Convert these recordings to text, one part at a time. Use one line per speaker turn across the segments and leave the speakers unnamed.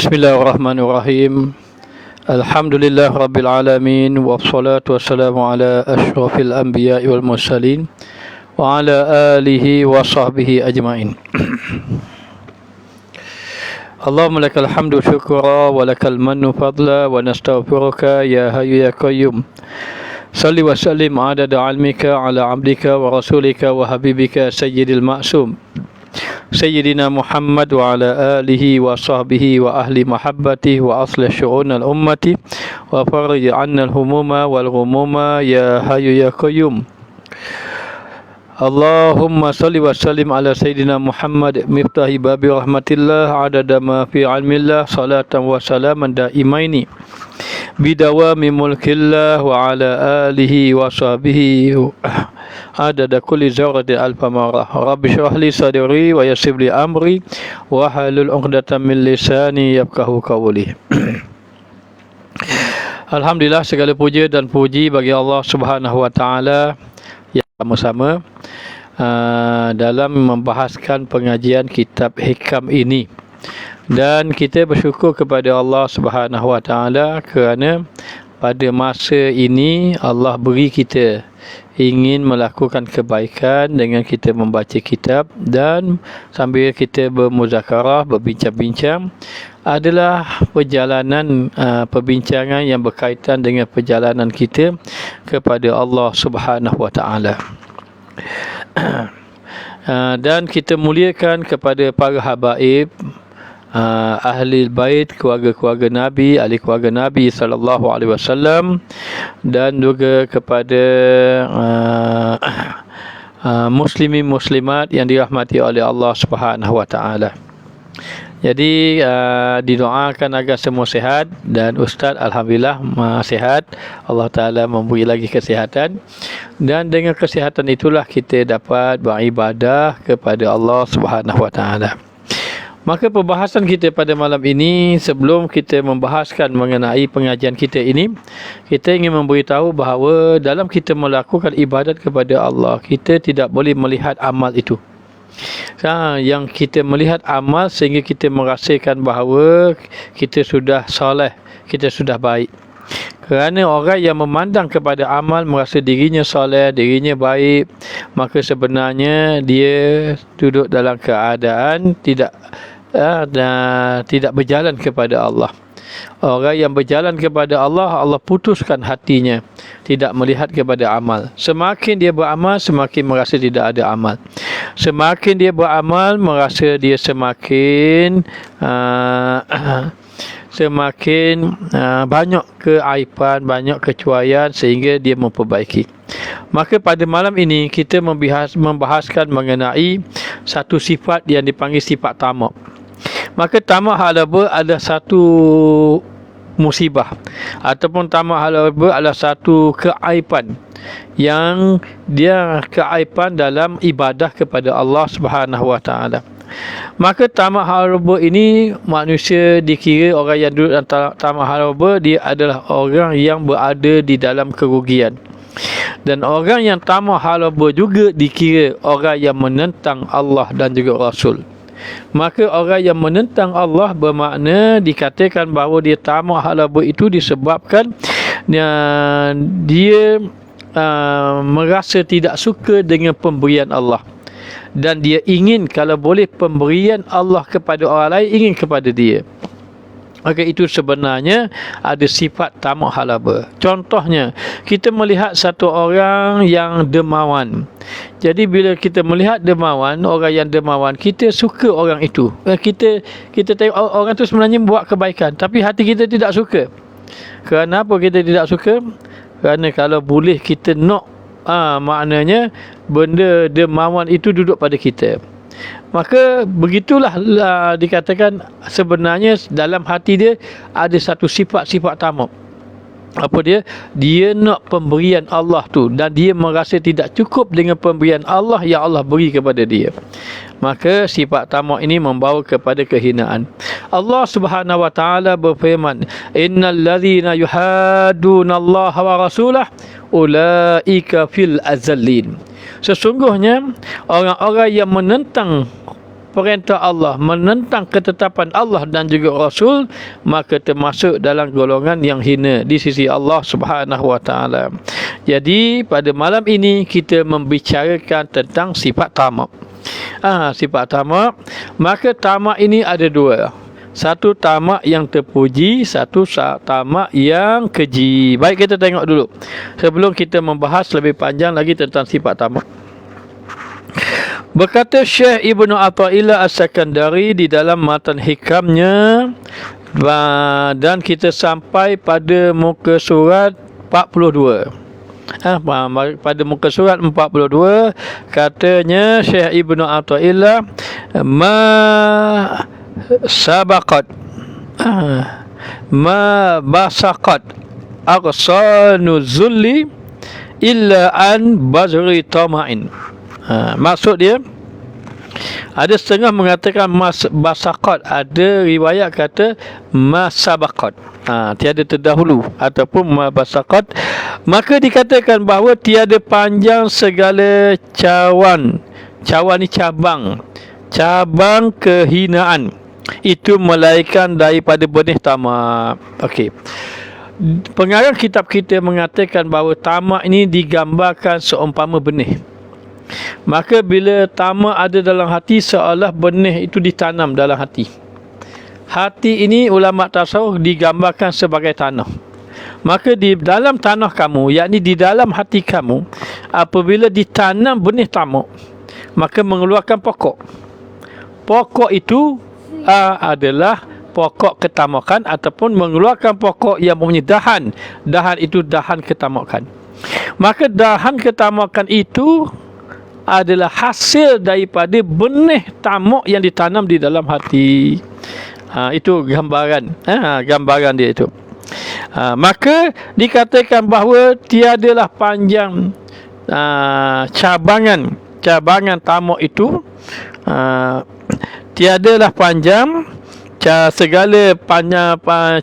Bismillahirrahmanirrahim. Alhamdulillah Rabbil Alamin. Wassalatu wassalamu ala ashrafil anbiya wal mursalin wa ala alihi wa sahbihi ajma'in. Allahumma lakal hamdu syukra wa lakal mannu fadla wa nastaghfiruka ya hayyu ya qayyum. Salli wa sallim adada ilmika ala abdika wa rasulika wa habibika sayyidil ma'sum Sayyidina Muhammad wa ala alihi wa sahbihi wa ahli mahabbatihi wa aslih syu'unal ummati wa farij 'anna al-humuma wal ghumuma ya hayyu ya qayyum. Allahumma salli wa sallim ala Sayyidina Muhammad miftahi babi rahmatillah adada ma fi ilmillah salatan wa salaman daimaini bidawami mulkillah wa ala alihi wa sahbihi adada kulli zawratin alfa marrah. Rabbi shrah li sadri wa yassir li amri wa halul 'uqdatam min lisani yafqahu qawli. Alhamdulillah, segala puja dan puji bagi Allah Subhanahu wa taala yang sama-sama dalam membahaskan pengajian kitab hikam ini. Dan kita bersyukur kepada Allah Subhanahu wa taala kerana pada masa ini Allah beri kita ingin melakukan kebaikan dengan kita membaca kitab dan sambil kita bermuzakarah, berbincang-bincang adalah perjalanan perbincangan yang berkaitan dengan perjalanan kita kepada Allah Subhanahu wa taala. Dan kita muliakan kepada para habaib, ahli bait, keluarga-keluarga Nabi, ahli keluarga Nabi sallallahu alaihi wasallam, dan juga kepada muslimin muslimat yang dirahmati oleh Allah Subhanahu wa taala. Jadi didoakan agar semua sihat, dan Ustaz alhamdulillah sihat. Allah Taala memberi lagi kesihatan, dan dengan kesihatan itulah kita dapat beribadah kepada Allah Subhanahu wa taala. Maka perbahasan kita pada malam ini, sebelum kita membahaskan mengenai pengajian kita ini, kita ingin memberitahu bahawa dalam kita melakukan ibadat kepada Allah, kita tidak boleh melihat amal itu. Yang kita melihat amal sehingga kita merasakan bahawa kita sudah soleh, kita sudah baik. Kerana orang yang memandang kepada amal merasa dirinya soleh, dirinya baik, maka sebenarnya dia duduk dalam keadaan tidak berjalan kepada Allah. Orang yang berjalan kepada Allah, Allah putuskan hatinya, tidak melihat kepada amal. Semakin dia beramal, semakin merasa tidak ada amal. Semakin dia beramal, merasa dia semakin banyak keaiban, banyak kecuaian, sehingga dia memperbaiki. Maka pada malam ini kita membahaskan mengenai satu sifat yang dipanggil sifat tamak. Maka tamak halaba ada satu musibah, ataupun tamak halaba adalah satu keaiban yang dia keaiban dalam ibadah kepada Allah Subhanahu wa taala. Maka tamak halaba ini manusia dikira orang yang duduk dalam tamak halaba, dia adalah orang yang berada di dalam kerugian. Dan orang yang tamak halaba juga dikira orang yang menentang Allah dan juga Rasul. Maka orang yang menentang Allah bermakna dikatakan bahawa dia tamak halaba itu disebabkan dia merasa tidak suka dengan pemberian Allah, dan dia ingin kalau boleh pemberian Allah kepada orang lain, ingin kepada dia. Maka itu sebenarnya ada sifat tamak halaba. Contohnya, kita melihat satu orang yang dermawan. Jadi bila kita melihat dermawan, orang yang dermawan, kita suka orang itu. Kita tengok orang itu sebenarnya buat kebaikan, tapi hati kita tidak suka. Kenapa kita tidak suka? Kerana kalau boleh kita nak, maknanya benda dermawan itu duduk pada kita. Maka begitulah dikatakan sebenarnya dalam hati dia ada satu sifat-sifat tamak. Apa dia? Dia nak pemberian Allah tu, dan dia merasa tidak cukup dengan pemberian Allah yang Allah beri kepada dia. Maka sifat tamak ini membawa kepada kehinaan. Allah Subhanahu wa taala berfirman, "Innal ladzina yuhadduna Allah wa rasulahu ulaika fil azallin." Sesungguhnya orang-orang yang menentang perintah Allah, menentang ketetapan Allah dan juga Rasul, maka termasuk dalam golongan yang hina di sisi Allah Subhanahu wa taala. Jadi pada malam ini kita membicarakan tentang sifat tamak. Sifat tamak, maka tamak ini ada dua. Satu tamak yang terpuji, satu tamak yang keji. Baik, kita tengok dulu sebelum kita membahas lebih panjang lagi tentang sifat tamak. Berkata Syekh Ibnu Athaillah As-Sakandari di dalam matan hikamnya, dan kita sampai pada muka surat 42. Pada muka surat 42 katanya Syekh Ibnu Athaillah, ma sabaqat ma basaqat aqsanu zulli illa an bazri tama'in. Maksud dia, ada setengah mengatakan basaqat, ada riwayat kata masabaqat, tiada terdahulu, ataupun basaqat. Maka dikatakan bahawa tiada panjang segala cawan ni cabang kehinaan itu melainkan daripada benih tamak. Okey. Pengarang kitab kita mengatakan bahawa tamak ini digambarkan seumpama benih. Maka bila tamak ada dalam hati, seolah benih itu ditanam dalam hati. Hati ini ulama tasawuf digambarkan sebagai tanah. Maka di dalam tanah kamu, yakni di dalam hati kamu, apabila ditanam benih tamak, maka mengeluarkan pokok. Pokok itu adalah pokok ketamakan, ataupun mengeluarkan pokok yang mempunyai dahan. Dahan itu dahan ketamakan. Maka dahan ketamakan itu adalah hasil daripada benih tamak yang ditanam di dalam hati. Itu gambaran, gambaran dia itu. Maka dikatakan bahawa tiadalah panjang cabangan tamak itu, tiadalah panjang segala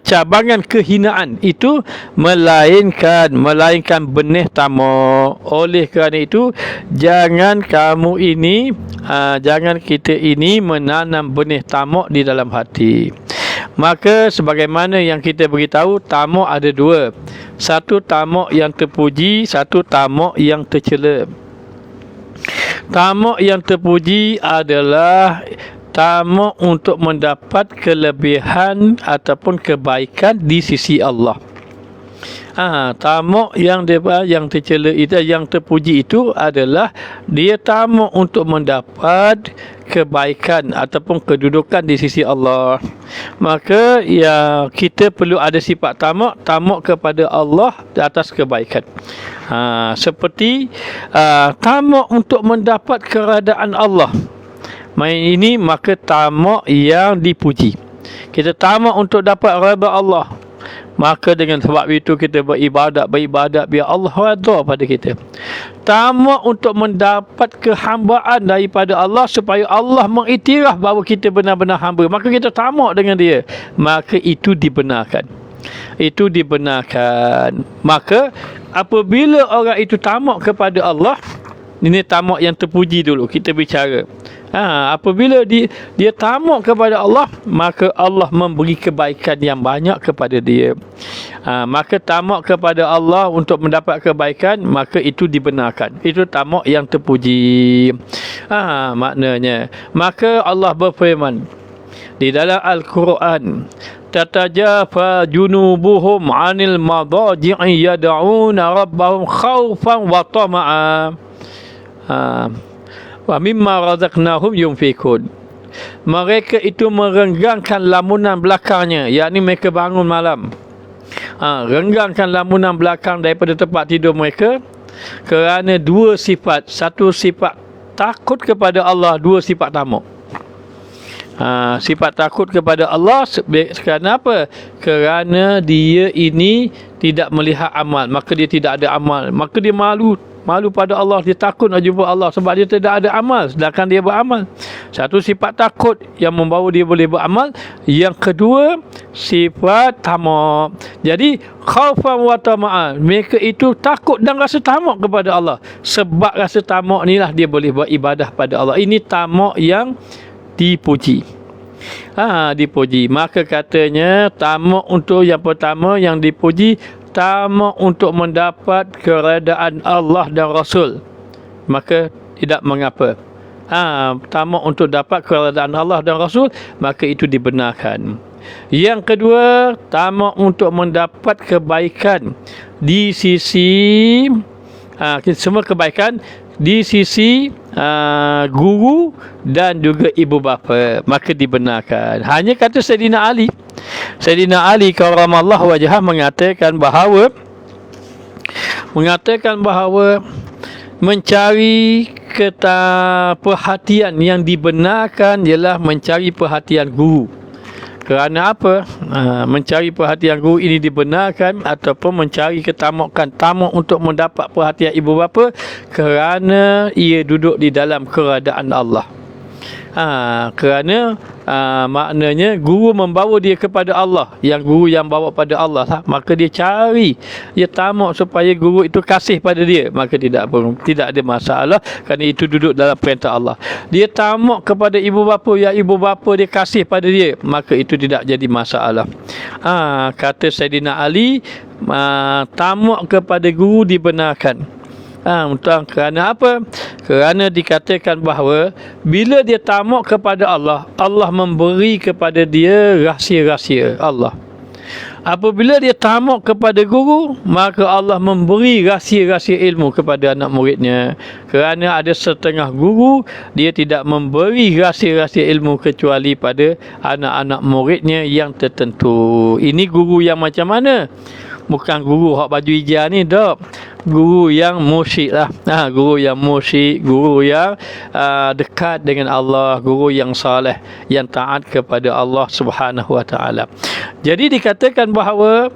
cabangan kehinaan itu melainkan benih tamak. Oleh kerana itu, jangan kita ini menanam benih tamak di dalam hati. Maka sebagaimana yang kita beritahu, tamak ada dua. Satu tamak yang terpuji, satu tamak yang tercela. Tamak yang terpuji adalah tamak untuk mendapat kelebihan ataupun kebaikan di sisi Allah. Tamak yang tercela itu, yang terpuji itu adalah dia tamak untuk mendapat kebaikan ataupun kedudukan di sisi Allah. Maka kita perlu ada sifat tamak kepada Allah di atas kebaikan. Seperti tamak untuk mendapat keredaan Allah. Ini maka tamak yang dipuji. Kita tamak untuk dapat redha Allah, maka dengan sebab itu kita beribadat biar Allah redha pada kita. Tamak untuk mendapat kehambaan daripada Allah, supaya Allah mengiktiraf bahawa kita benar-benar hamba, maka kita tamak dengan dia, maka itu dibenarkan. Maka apabila orang itu tamak kepada Allah, ini tamak yang terpuji dulu kita bicara. Apabila dia tamak kepada Allah, maka Allah memberi kebaikan yang banyak kepada dia. Maka tamak kepada Allah untuk mendapat kebaikan, maka itu dibenarkan. Itu tamak yang terpuji. Maknanya, maka Allah berfirman di dalam Al-Quran, tatajafa junubuhum 'anil madaji'i yad'una rabbahum khaufan wa tama'a wa mimma razaqnahum yunfikun. Mereka itu merenggangkan lamunan belakangnya, yakni mereka bangun malam, renggangkan lamunan belakang daripada tempat tidur mereka kerana dua sifat. Satu sifat takut kepada Allah, dua sifat tamak. Sifat takut kepada Allah kerana apa? Kerana dia ini tidak melihat amal, maka dia tidak ada amal, maka dia malu pada Allah, dia takut nak jumpa Allah sebab dia tidak ada amal, sedangkan dia beramal. Satu sifat takut yang membawa dia boleh beramal. Yang kedua, sifat tamak. Jadi khaufan wa tama'an, mereka itu takut dan rasa tamak kepada Allah. Sebab rasa tamak inilah dia boleh beribadah pada Allah. Ini tamak yang dipuji. Dipuji. Maka katanya tamak untuk yang pertama yang dipuji, tamak untuk mendapat keredaan Allah dan Rasul. Maka tidak mengapa. Tamak untuk dapat keredaan Allah dan Rasul, maka itu dibenarkan. Yang kedua, tamak untuk mendapat kebaikan di sisi semua kebaikan di sisi guru dan juga ibu bapa, maka dibenarkan. Hanya kata Sayyidina Ali karramallahu wajhah mengatakan bahawa mencari perhatian yang dibenarkan ialah mencari perhatian guru. Kerana apa? Mencari perhatian guru ini dibenarkan, ataupun mencari tamak untuk mendapat perhatian ibu bapa kerana ia duduk di dalam keredaan Allah. Kerana maknanya guru membawa dia kepada Allah, yang guru yang bawa pada Allah, maka dia tamak supaya guru itu kasih pada dia, maka tidak ada masalah, kerana itu duduk dalam perintah Allah. Dia tamak kepada ibu bapa, yang ibu bapa dia kasih pada dia, maka itu tidak jadi masalah. Kata Sayyidina Ali, tamak kepada guru dibenarkan. Kerana apa? Kerana dikatakan bahawa bila dia tamak kepada Allah, Allah memberi kepada dia rahsia-rahsia Allah. Apabila dia tamak kepada guru, maka Allah memberi rahsia-rahsia ilmu kepada anak muridnya. Kerana ada setengah guru, dia tidak memberi rahsia-rahsia ilmu kecuali pada anak-anak muridnya yang tertentu. Ini guru yang macam mana? Bukan guru hak baju hijau ni, dok. Guru yang mursyid lah. Guru yang mursyid, guru yang dekat dengan Allah, guru yang saleh, yang taat kepada Allah Subhanahu wa taala. Jadi dikatakan bahawa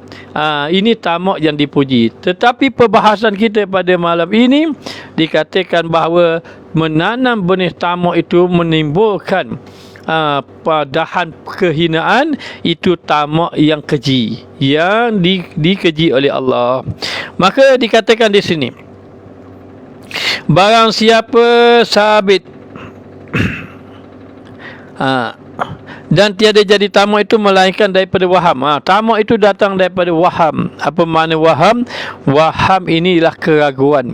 ini tamak yang dipuji. Tetapi perbahasan kita pada malam ini dikatakan bahawa menanam benih tamak itu menimbulkan padahan kehinaan, itu tamak yang keji, yang dikeji oleh Allah. Maka dikatakan di sini, barang siapa sabit dan tiada jadi tamak itu melainkan daripada waham. Tamak itu datang daripada waham. Apa makna waham? Waham ini ialah keraguan.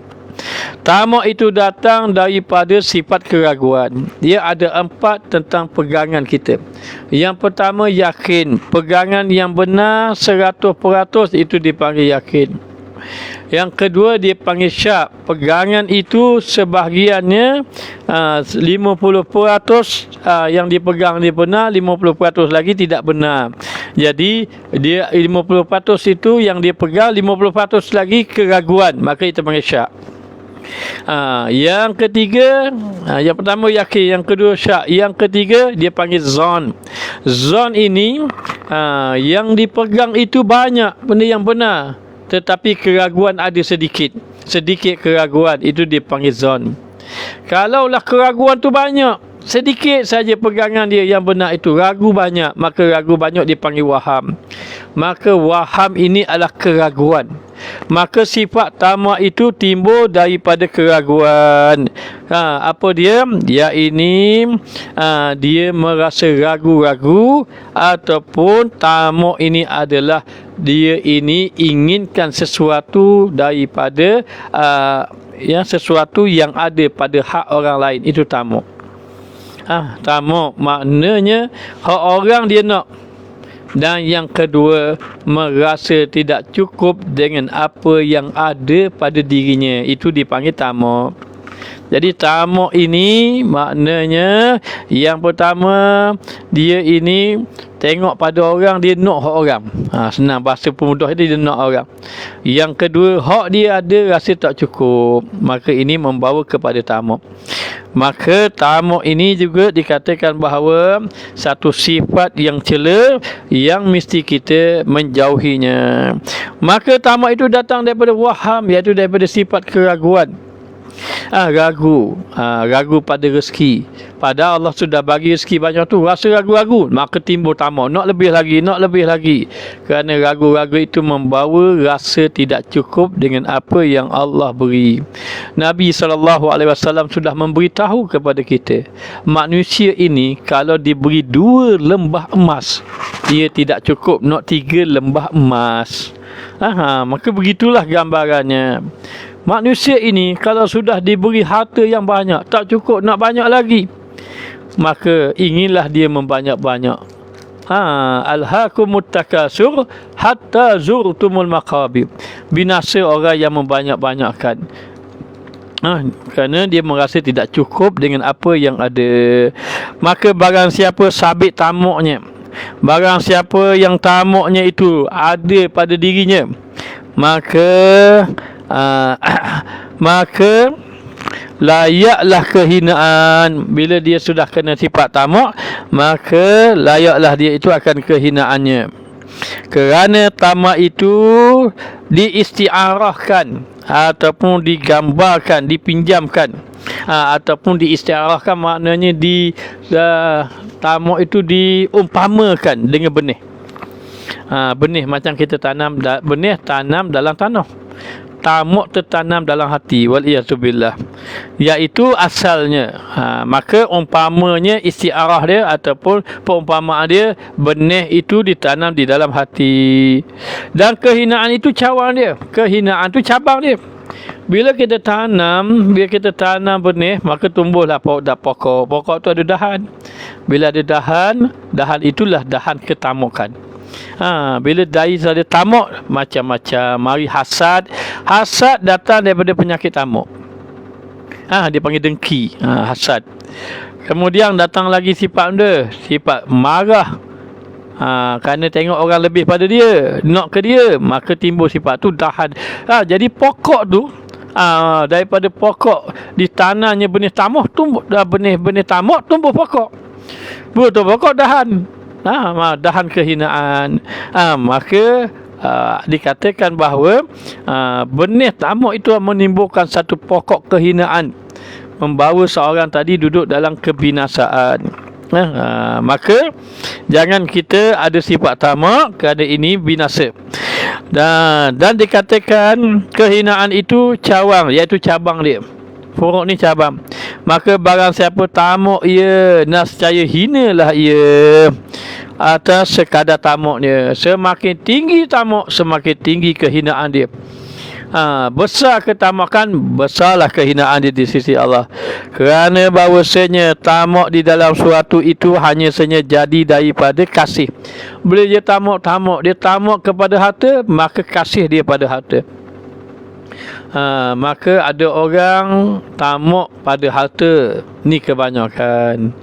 Tamak itu datang daripada sifat keraguan. Dia ada 4 tentang pegangan kita. Yang pertama, yakin. Pegangan yang benar 100% itu dipanggil yakin. Yang kedua, dia panggil syak. Pegangan itu sebahagiannya 50% yang dipegang dia benar, 50% lagi tidak benar. Jadi dia 50% itu yang dia pegang, 50% lagi keraguan, maka itu panggil syak. Yang ketiga, yang pertama yakin, yang kedua syak, yang ketiga dia panggil zon. Zon ini yang dipegang itu banyak benda yang benar, tetapi keraguan ada sedikit keraguan, itu dipanggil zon. Kalaulah keraguan tu banyak, sedikit saja pegangan dia yang benar itu, ragu banyak, maka ragu banyak dipanggil waham. Maka waham ini adalah keraguan. Maka sifat tamak itu timbul daripada keraguan. Apa dia? Dia ini dia merasa ragu-ragu, ataupun tamak ini adalah dia ini inginkan sesuatu daripada sesuatu yang ada pada hak orang lain. Itu tamak. Tamak maknanya hak orang dia nak. Dan yang kedua, merasa tidak cukup dengan apa yang ada pada dirinya. Itu dipanggil tamak. Jadi tamak ini maknanya, yang pertama, dia ini tengok pada orang, dia nak hak orang. Senang bahasa pemudah dia nak orang. Yang kedua, hak dia ada rasa tak cukup, maka ini membawa kepada tamak. Maka tamak ini juga dikatakan bahawa satu sifat yang cela yang mesti kita menjauhinya. Maka tamak itu datang daripada waham, iaitu daripada sifat keraguan. Ragu pada rezeki, Padahal Allah sudah bagi rezeki banyak tu, rasa ragu-ragu, maka timbul tamak, nak lebih lagi. Kerana ragu-ragu itu membawa rasa tidak cukup dengan apa yang Allah beri. Nabi SAW sudah memberitahu kepada kita, manusia ini kalau diberi 2 lembah emas, dia tidak cukup, nak 3 lembah emas. Maka begitulah gambarannya. Manusia ini kalau sudah diberi harta yang banyak, tak cukup, nak banyak lagi, maka inginlah dia membanyak-banyak. Alhaakumut takasur hatta zurtumul maqabir. Binasa orang yang membanyak-banyakkan. Kerana dia merasa tidak cukup dengan apa yang ada. Maka barang siapa sabit tamaknya, barang siapa yang tamaknya itu ada pada dirinya, maka maka layaklah kehinaan. Bila dia sudah kena sifat tamak, maka layaklah dia itu akan kehinaannya. Kerana tamak itu diistiarahkan ataupun digambarkan, dipinjamkan, ataupun diistiarahkan, maknanya tamak itu diumpamakan dengan benih. Benih macam kita tanam benih, tanam dalam tanah. Tamak tertanam dalam hati, waliyazubillah, iaitu asalnya. Maka umpamanya, istiarah dia ataupun perumpamaan dia, benih itu ditanam di dalam hati. Dan kehinaan itu cawan dia, kehinaan itu cabang dia. Bila kita tanam benih, maka tumbuhlah pokok. Pokok tu ada dahan. Bila ada dahan, dahan itulah dahan ketamukan. Bila dari ada tamak, macam-macam. Mari hasad. Hasad datang daripada penyakit tamak. Dia panggil dengki, hasad. Kemudian datang lagi sifat marah. Kerana tengok orang lebih pada dia, nak ke dia, maka timbul sifat tu dahan. Jadi pokok tu, daripada pokok ditanamnya benih tamak, tumbuh benih tamak, tumbuh pokok. Betul, pokok dahan. Dahan kehinaan. Maka dikatakan bahawa benih tamak itu menimbulkan satu pokok kehinaan, membawa seorang tadi duduk dalam kebinasaan. Maka jangan kita ada sifat tamak, kerana ini binasa. Dan dikatakan kehinaan itu cawang, iaitu cabang dia. Furuk ni cabang. Maka barang siapa tamak ia, nascaya hinalah ia atas sekadar tamaknya. Semakin tinggi tamak, semakin tinggi kehinaan dia. Besar ketamakan, besarlah kehinaan dia di sisi Allah. Kerana bahawasanya tamak di dalam suatu itu hanya saja jadi daripada kasih. Bila dia tamak, dia tamak kepada harta, maka kasih dia pada harta. Maka ada orang tamak pada harta, ni kebanyakan.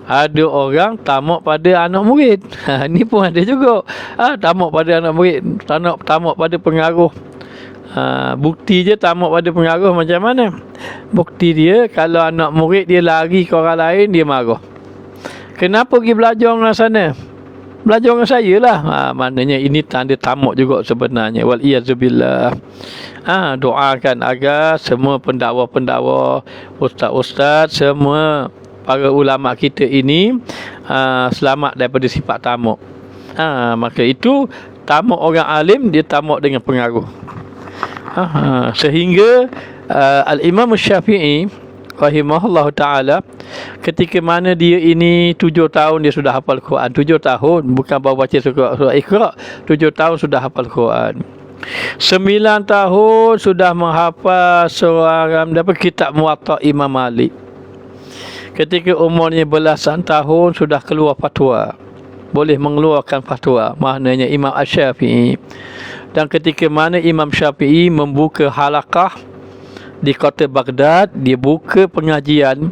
Ada orang tamak pada anak murid. Ni pun ada juga. Tamak pada anak murid, tamak pada pengaruh. Bukti je tamak pada pengaruh macam mana? Bukti dia, kalau anak murid dia lari ke orang lain, dia marah. Kenapa pergi belajar dengan sana? Belajar dengan saya lah. Maknanya ini tanda tamak juga sebenarnya. Waliyazubillah. Doakan agar semua pendakwa-pendakwa, ustaz-ustaz, semua para ulama kita ini selamat daripada sifat tamak. Maka itu tamak orang alim, dia tamak dengan pengaruh. Sehingga Al-Imam Syafi'i rahimahullah ta'ala, ketika mana dia ini 7 tahun dia sudah hafal Quran. 7 tahun, bukan baru baca surah Iqra. 7 tahun sudah hafal Quran. 9 tahun sudah menghafal surah kitab Muwatta Imam Malik. Ketika umurnya belasan tahun sudah keluar fatwa, boleh mengeluarkan fatwa, maknanya Imam Syafi'i. Dan ketika mana Imam Syafi'i membuka halaqah di kota Baghdad, dia buka pengajian,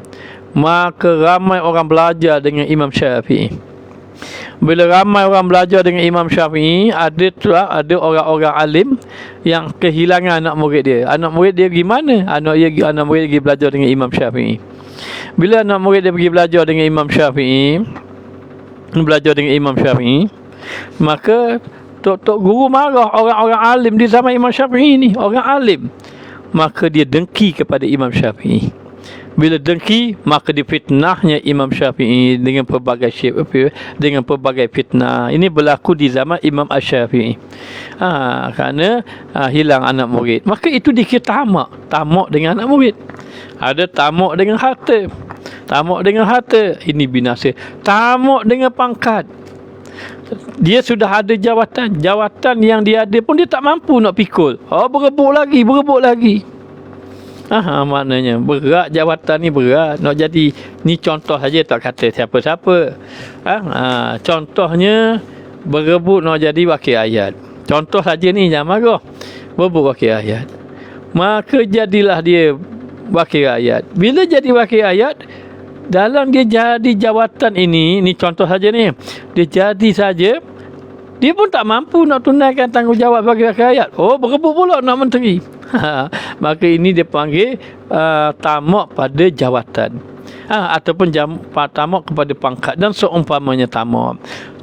maka ramai orang belajar dengan Imam Syafi'i. Bila ramai orang belajar dengan Imam Syafi'i, ada orang-orang alim yang kehilangan anak murid dia. Anak murid dia pergi mana? Anak murid dia pergi belajar dengan Imam Syafi'i. Bila anak murid dia pergi belajar dengan Imam Syafi'i, maka tok guru marah, orang-orang alim di zaman Imam Syafi'i ni, orang alim. Maka dia dengki kepada Imam Syafi'i. Bila dengki, maka difitnahnya Imam Syafi'i dengan pelbagai fitnah. Ini berlaku di zaman Imam Asy-Syafi'i. Kerana hilang anak murid. Maka itu dikira tamak dengan anak murid. Ada tamak dengan harta. Tamak dengan harta, ini binasa. Tamak dengan pangkat. Dia sudah ada jawatan yang dia ada pun dia tak mampu nak pikul. Berebut lagi. Maknanya berat jawatan ni, berat nak jadi. Ni contoh saja, tak kata siapa-siapa. Contohnya berebut nak jadi wakil ayat. Contoh saja ni, jangan marah. Berebut wakil ayat, maka jadilah dia wakil ayat. Bila jadi wakil ayat, dalam dia jadi jawatan ini contoh saja ni, dia jadi saja, dia pun tak mampu nak tunaikan tanggungjawab bagi rakyat. Berebut pula nak menteri. Maka ini dia panggil tamak pada jawatan, ataupun tamak kepada pangkat dan seumpamanya tamak.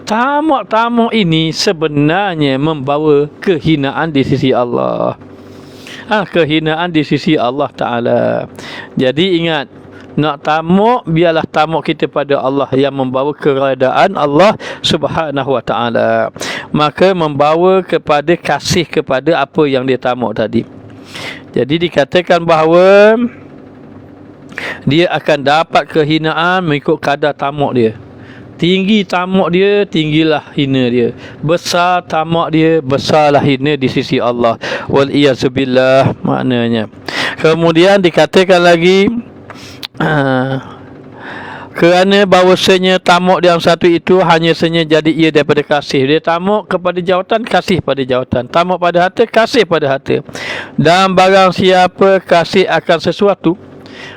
Tamak ini sebenarnya membawa kehinaan di sisi Allah. Kehinaan di sisi Allah Ta'ala. Jadi ingat, nak tamak, biarlah tamak kita pada Allah yang membawa keredaan Allah Subhanahu Wa Ta'ala. Maka membawa kepada kasih kepada apa yang dia tamak tadi. Jadi dikatakan bahawa dia akan dapat kehinaan mengikut kadar tamak dia. Tinggi tamak dia, tinggilah hina dia. Besar tamak dia, besarlah hina di sisi Allah. Wal-iyazubillah, maknanya. Kemudian dikatakan lagi, kerana bahawasanya tamak yang satu itu hanya saja jadi ia daripada kasih. Dia tamak kepada jawatan, kasih pada jawatan. Tamak pada harta, kasih pada harta. Dan barang siapa kasih akan sesuatu,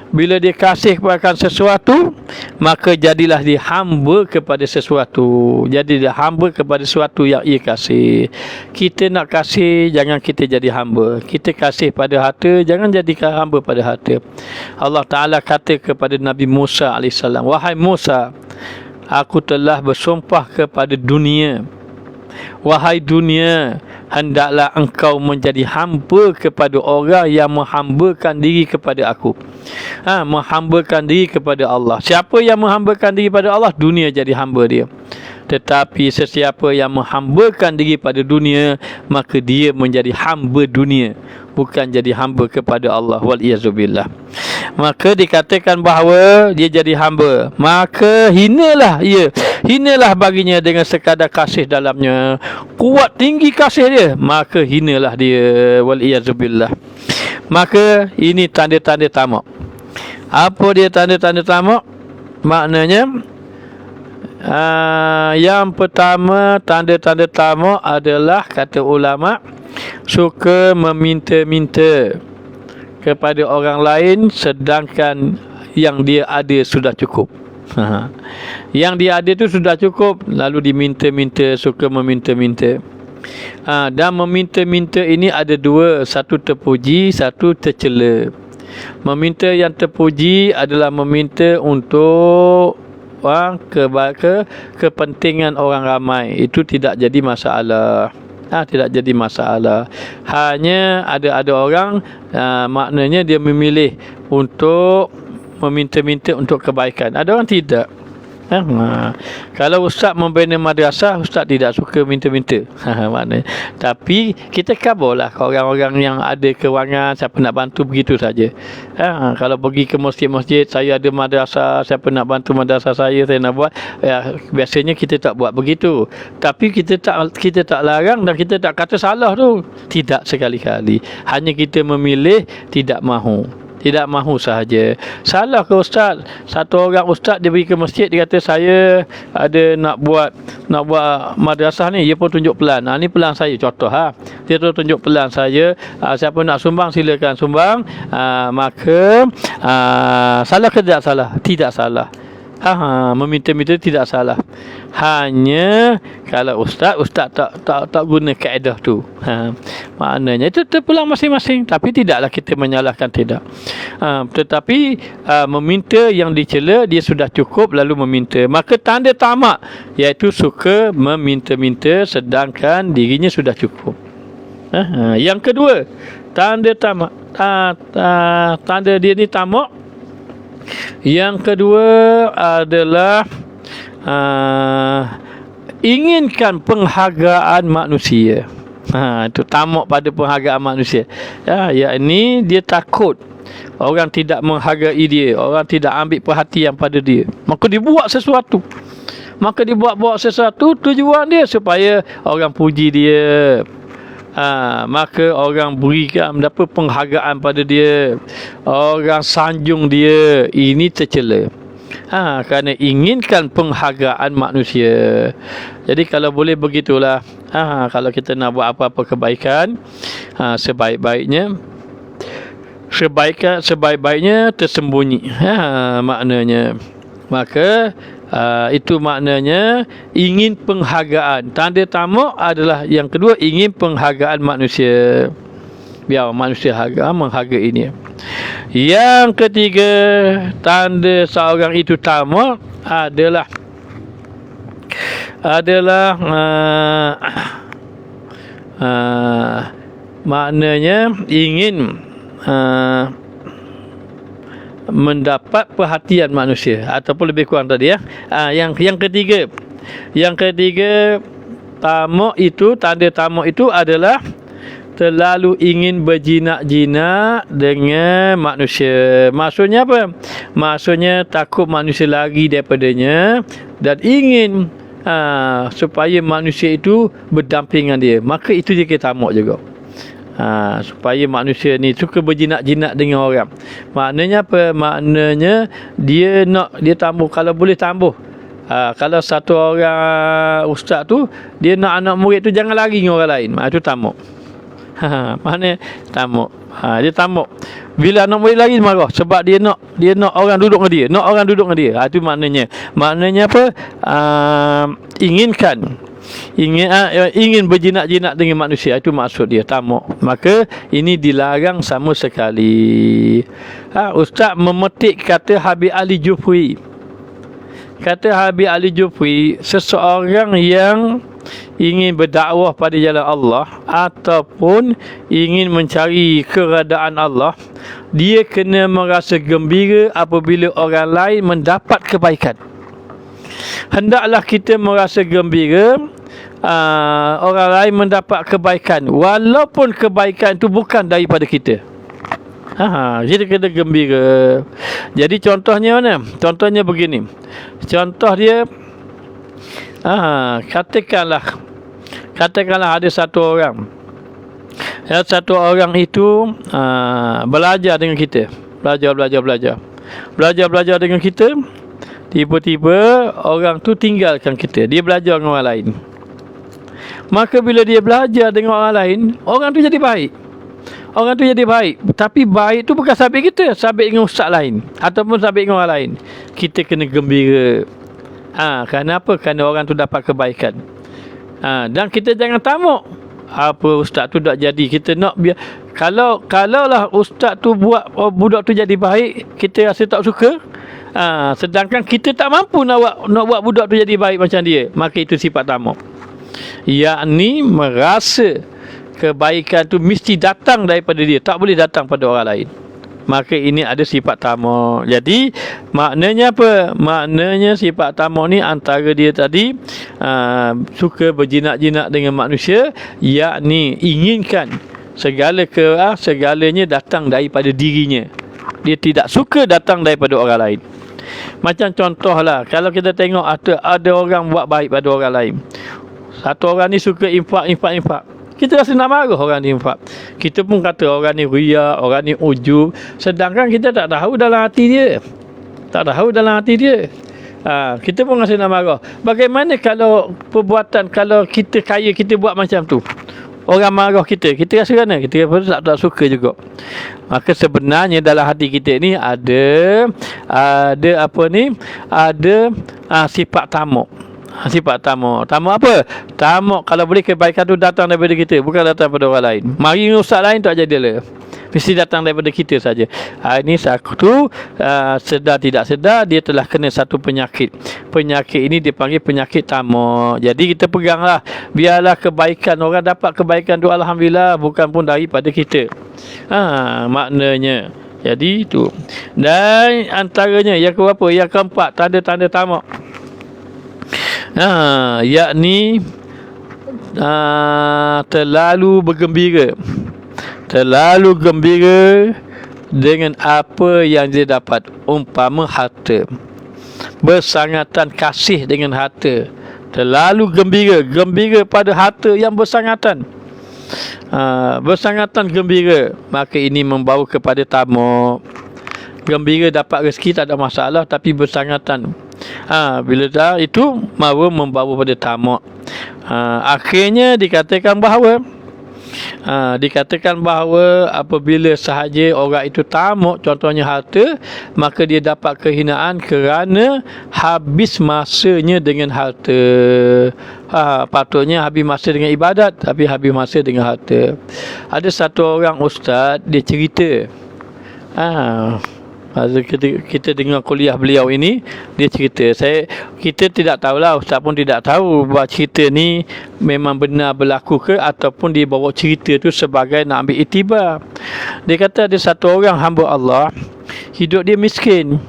bila dia kasih akan sesuatu, maka jadilah dia hamba kepada sesuatu. Jadi dia hamba kepada sesuatu yang ia kasih. Kita nak kasih, jangan kita jadi hamba. Kita kasih pada harta, jangan jadikan hamba pada harta. Allah Ta'ala kata kepada Nabi Musa AS, wahai Musa, aku telah bersumpah kepada dunia, wahai dunia, hendaklah engkau menjadi hamba kepada orang yang menghambakan diri kepada aku. Menghambakan diri kepada Allah. Siapa yang menghambakan diri kepada Allah, dunia jadi hamba dia. Tetapi sesiapa yang menghambakan diri pada dunia, maka dia menjadi hamba dunia, bukan jadi hamba kepada Allah. Wal-iyazubillah. Maka dikatakan bahawa dia jadi hamba, maka hinalah ia, hinalah baginya dengan sekadar kasih dalamnya. Kuat tinggi kasih dia, maka hinalah dia. Wal-iyazubillah. Maka ini tanda-tanda tamak. Apa dia tanda-tanda tamak? Maknanya yang pertama, tanda-tanda tamak adalah, kata ulama, suka meminta-minta kepada orang lain sedangkan yang dia ada sudah cukup. Yang dia ada tu sudah cukup, lalu diminta-minta, suka meminta-minta. Dan meminta-minta ini ada dua, satu terpuji, satu tercela. Meminta yang terpuji adalah meminta untuk kepentingan orang ramai. Itu tidak jadi masalah. Tidak jadi masalah. Hanya ada orang maknanya dia memilih untuk meminta-minta untuk kebaikan. Ada orang tidak. Kalau ustaz membina madrasah, ustaz tidak suka minta-minta. Maknanya. Tapi kita kabarlah ke orang-orang yang ada kewangan, siapa nak bantu, begitu saja. Kalau pergi ke masjid-masjid, saya ada madrasah, siapa nak bantu madrasah saya nak buat. Biasanya kita tak buat begitu. Tapi kita tak larang dan kita tak kata salah tu. Tidak sekali-kali. Hanya kita memilih tidak mahu. Tidak mahu sahaja. Salah ke ustaz? Satu orang ustaz dia pergi ke masjid, dia kata saya ada nak buat madrasah ni, dia pun tunjuk pelan. Ni pelan saya, contoh dia tu tunjuk pelan saya. Siapa nak sumbang silakan sumbang. Maka salah ke tidak salah? Tidak salah. Meminta-minta tidak salah. Hanya kalau ustaz tak guna kaedah tu. Maknanya itu terpulang masing-masing, tapi tidaklah kita menyalahkan, tidak. Tetapi meminta yang dicela, dia sudah cukup lalu meminta. Maka tanda tamak iaitu suka meminta-minta sedangkan dirinya sudah cukup. Yang kedua, tanda tamak. Tanda dia ni tamak Yang kedua adalah inginkan penghargaan manusia. Itu tamak pada penghargaan manusia. Yakni dia takut orang tidak menghargai dia, orang tidak ambil perhatian pada dia. Maka dia buat sesuatu. Tujuan dia supaya orang puji dia. Maka orang berikan mendapat penghargaan pada dia, orang sanjung dia. Ini tercela. Kerana inginkan penghargaan manusia. Jadi kalau boleh begitulah. Kalau kita nak buat apa-apa kebaikan, sebaik-baiknya tersembunyi. Maknanya. Maka itu maknanya ingin penghargaan. Tanda tamak adalah yang kedua, ingin penghargaan manusia. Biar manusia menghargai ini. Yang ketiga, tanda seorang itu tamak adalah maknanya ingin mendapat perhatian manusia, ataupun lebih kurang tadi yang ketiga tamak itu, tanda tamak itu adalah terlalu ingin berjinak-jinak dengan manusia. Maksudnya apa? Maksudnya takut manusia lari daripadanya dan ingin supaya manusia itu berdampingan dia. Maka itu dia kira tamak juga. Supaya manusia ni suka berjinak-jinak dengan orang. Maknanya apa? Maknanya dia tambah, kalau boleh tambah. Kalau satu orang ustaz tu, dia nak anak murid tu jangan lari dengan orang lain. Itu tamak. Mana tamak. Dia tamak. Bila anak murid lari marah sebab dia nak orang duduk dengan dia, itu maknanya apa? Ingin berjinak-jinak dengan manusia. Itu maksud dia, tamak. Maka ini dilarang sama sekali. Ustaz memetik kata Habib Ali Jufri. Kata Habib Ali Jufri, seseorang yang ingin berdakwah pada jalan Allah ataupun ingin mencari keredaan Allah, dia kena merasa gembira apabila orang lain mendapat kebaikan. Hendaklah kita merasa gembira orang lain mendapat kebaikan, walaupun kebaikan itu bukan daripada kita. Jadi kena gembira. Jadi contohnya mana? Contohnya begini. Contoh dia, katakanlah ada satu orang. Satu orang itu belajar dengan kita. Belajar dengan kita. Tiba-tiba orang tu tinggalkan kita. Dia belajar dengan orang lain. Maka bila dia belajar dengan orang lain, orang tu jadi baik. Tapi baik tu bukan sabit kita, sabit dengan ustaz lain ataupun sabit dengan orang lain. Kita kena gembira. Kenapa? Kerana orang tu dapat kebaikan. Dan kita jangan tamak. Apa ustaz tu tak jadi, kita nak biar. Kalaulah ustaz tu buat budak tu jadi baik, kita rasa tak suka. Sedangkan kita tak mampu nak buat budak tu jadi baik macam dia, maka itu sifat tamak. Yakni merasa kebaikan tu mesti datang daripada dia, tak boleh datang pada orang lain. Maka ini ada sifat tamak. Jadi maknanya apa? Maknanya sifat tamak ni antara dia tadi suka berjinak-jinak dengan manusia, yakni inginkan segalanya datang daripada dirinya. Dia tidak suka datang daripada orang lain. Macam contohlah, kalau kita tengok ada orang buat baik pada orang lain. Satu orang ni suka infak. Kita rasa nak marah orang ni infak. Kita pun kata orang ni riya, orang ni ujub. Sedangkan kita tak tahu dalam hati dia. Kita pun rasa nak marah. Bagaimana kalau kalau kita kaya, kita buat macam tu? Orang marah kita rasa mana? Kita pun tak suka juga. Maka sebenarnya dalam hati kita ni ada sifat tamak. Sifat tamak. Tamak apa? Tamak kalau boleh kebaikan tu datang daripada kita, bukan datang daripada orang lain. Mari ustaz lain tak jadilah. Mesti datang daripada kita saja. Ini satu sedar tidak sedar dia telah kena satu penyakit. Penyakit ini dipanggil penyakit tamak. Jadi kita peganglah, biarlah kebaikan orang dapat kebaikan tu alhamdulillah, bukan pun daripada kita. Maknanya. Jadi itu. Dan antaranya yang keberapa? Yang keempat, tanda-tanda tamak. Yakni terlalu bergembira. Terlalu gembira dengan apa yang dia dapat, umpama harta. Bersangatan kasih dengan harta. Terlalu gembira pada harta yang bersangatan. Bersangatan gembira, maka ini membawa kepada tamak. Gembira dapat rezeki tak ada masalah, tapi bersangatan, bila dah itu mahu membawa pada tamak. Akhirnya dikatakan bahawa apabila sahaja orang itu tamak, contohnya harta, maka dia dapat kehinaan kerana habis masanya dengan harta. Patutnya habis masa dengan ibadat, tapi habis masa dengan harta. Ada satu orang ustaz, dia cerita, kita dengar kuliah beliau ini, dia cerita, kita tidak tahulah, ustaz pun tidak tahu bahawa cerita ni memang benar berlaku ke, ataupun dia bawa cerita tu sebagai nak ambil iktibar. Dia kata ada satu orang hamba Allah, hidup dia miskin,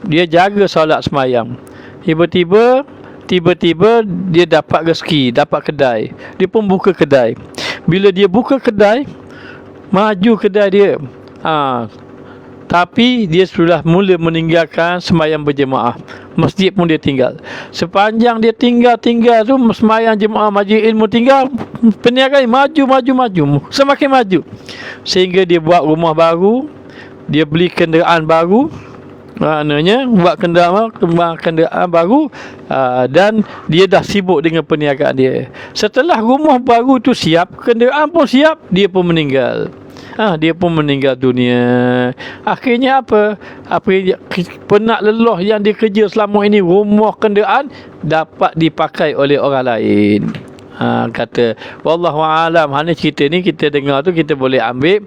dia jaga solat semayang, tiba-tiba dia dapat rezeki, dapat kedai, dia pun buka kedai. Bila dia buka kedai, maju kedai dia, tapi dia sudah mula meninggalkan sembahyang berjemaah. Masjid pun dia tinggal. Sepanjang dia tinggal tu, sembahyang jemaah, majlis ilmu tinggal, perniagaan maju, semakin maju. Sehingga dia buat rumah baru, dia beli kenderaan baru, maknanya buat kenderaan baru, dan dia dah sibuk dengan perniagaan dia. Setelah rumah baru tu siap, kenderaan pun siap, dia pun meninggal. Dia pun meninggal dunia. Akhirnya apa penat lelah yang dia kerja selama ini, rumah kenderaan dapat dipakai oleh orang lain. Kata wallahu alam, hanya cerita ni kita dengar tu, kita boleh ambil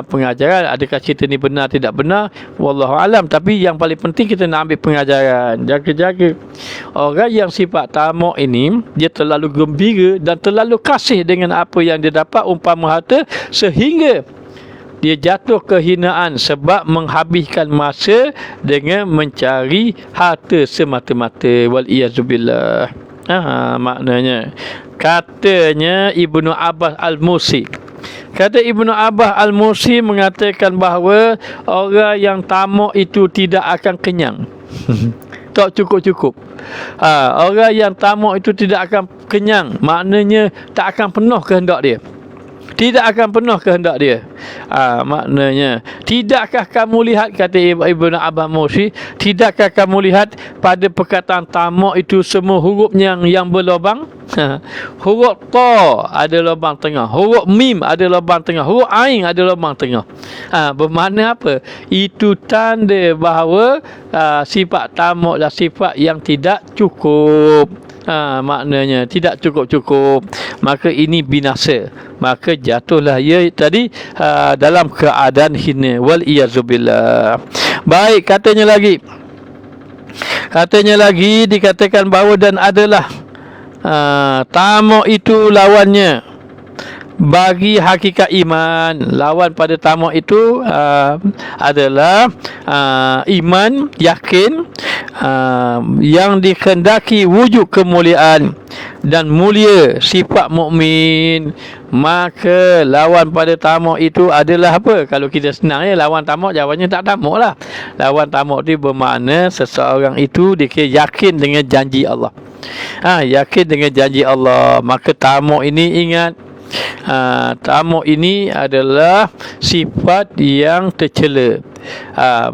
pengajaran. Adakah cerita ni benar tidak benar, wallahu alam, tapi yang paling penting kita nak ambil pengajaran. Jaga-jaga orang yang sifat tamak ini, dia terlalu gembira dan terlalu kasih dengan apa yang dia dapat, umpama harta, sehingga dia jatuh kehinaan sebab menghabiskan masa dengan mencari harta semata-mata. Wal iyazubillah. Maknanya, katanya Ibnu Abbas Al-Musi, mengatakan bahawa orang yang tamak itu tidak akan kenyang. Tak cukup-cukup. Orang yang tamak itu tidak akan kenyang, maknanya tak akan penuh kehendak dia. Tidak akan penuh kehendak dia. Maknanya, tidakkah kamu lihat, kata Ibnu Abbas Musi, tidakkah kamu lihat pada perkataan tamak itu semua hurufnya yang berlubang? Huruf ta ada lubang tengah, huruf mim ada lubang tengah, huruf ain ada lubang tengah. Bermakna apa? Itu tanda bahawa sifat tamak adalah sifat yang tidak cukup. Maknanya tidak cukup-cukup, maka ini binasa, maka jatuhlah ia tadi dalam keadaan hina. Wal iyazubillah. Baik, katanya lagi dikatakan bahawa dan adalah tamak itu lawannya bagi hakikat iman. Lawan pada tamak itu adalah iman, yakin, yang dikehendaki wujud kemuliaan dan mulia sifat mukmin. Maka lawan pada tamak itu adalah apa? Kalau kita senang lawan tamak, jawabannya tak tamak lah. Lawan tamak itu bermakna seseorang itu dia yakin dengan janji Allah. Yakin dengan janji Allah. Maka tamak ini, ingat, tamak ini adalah sifat yang tercela.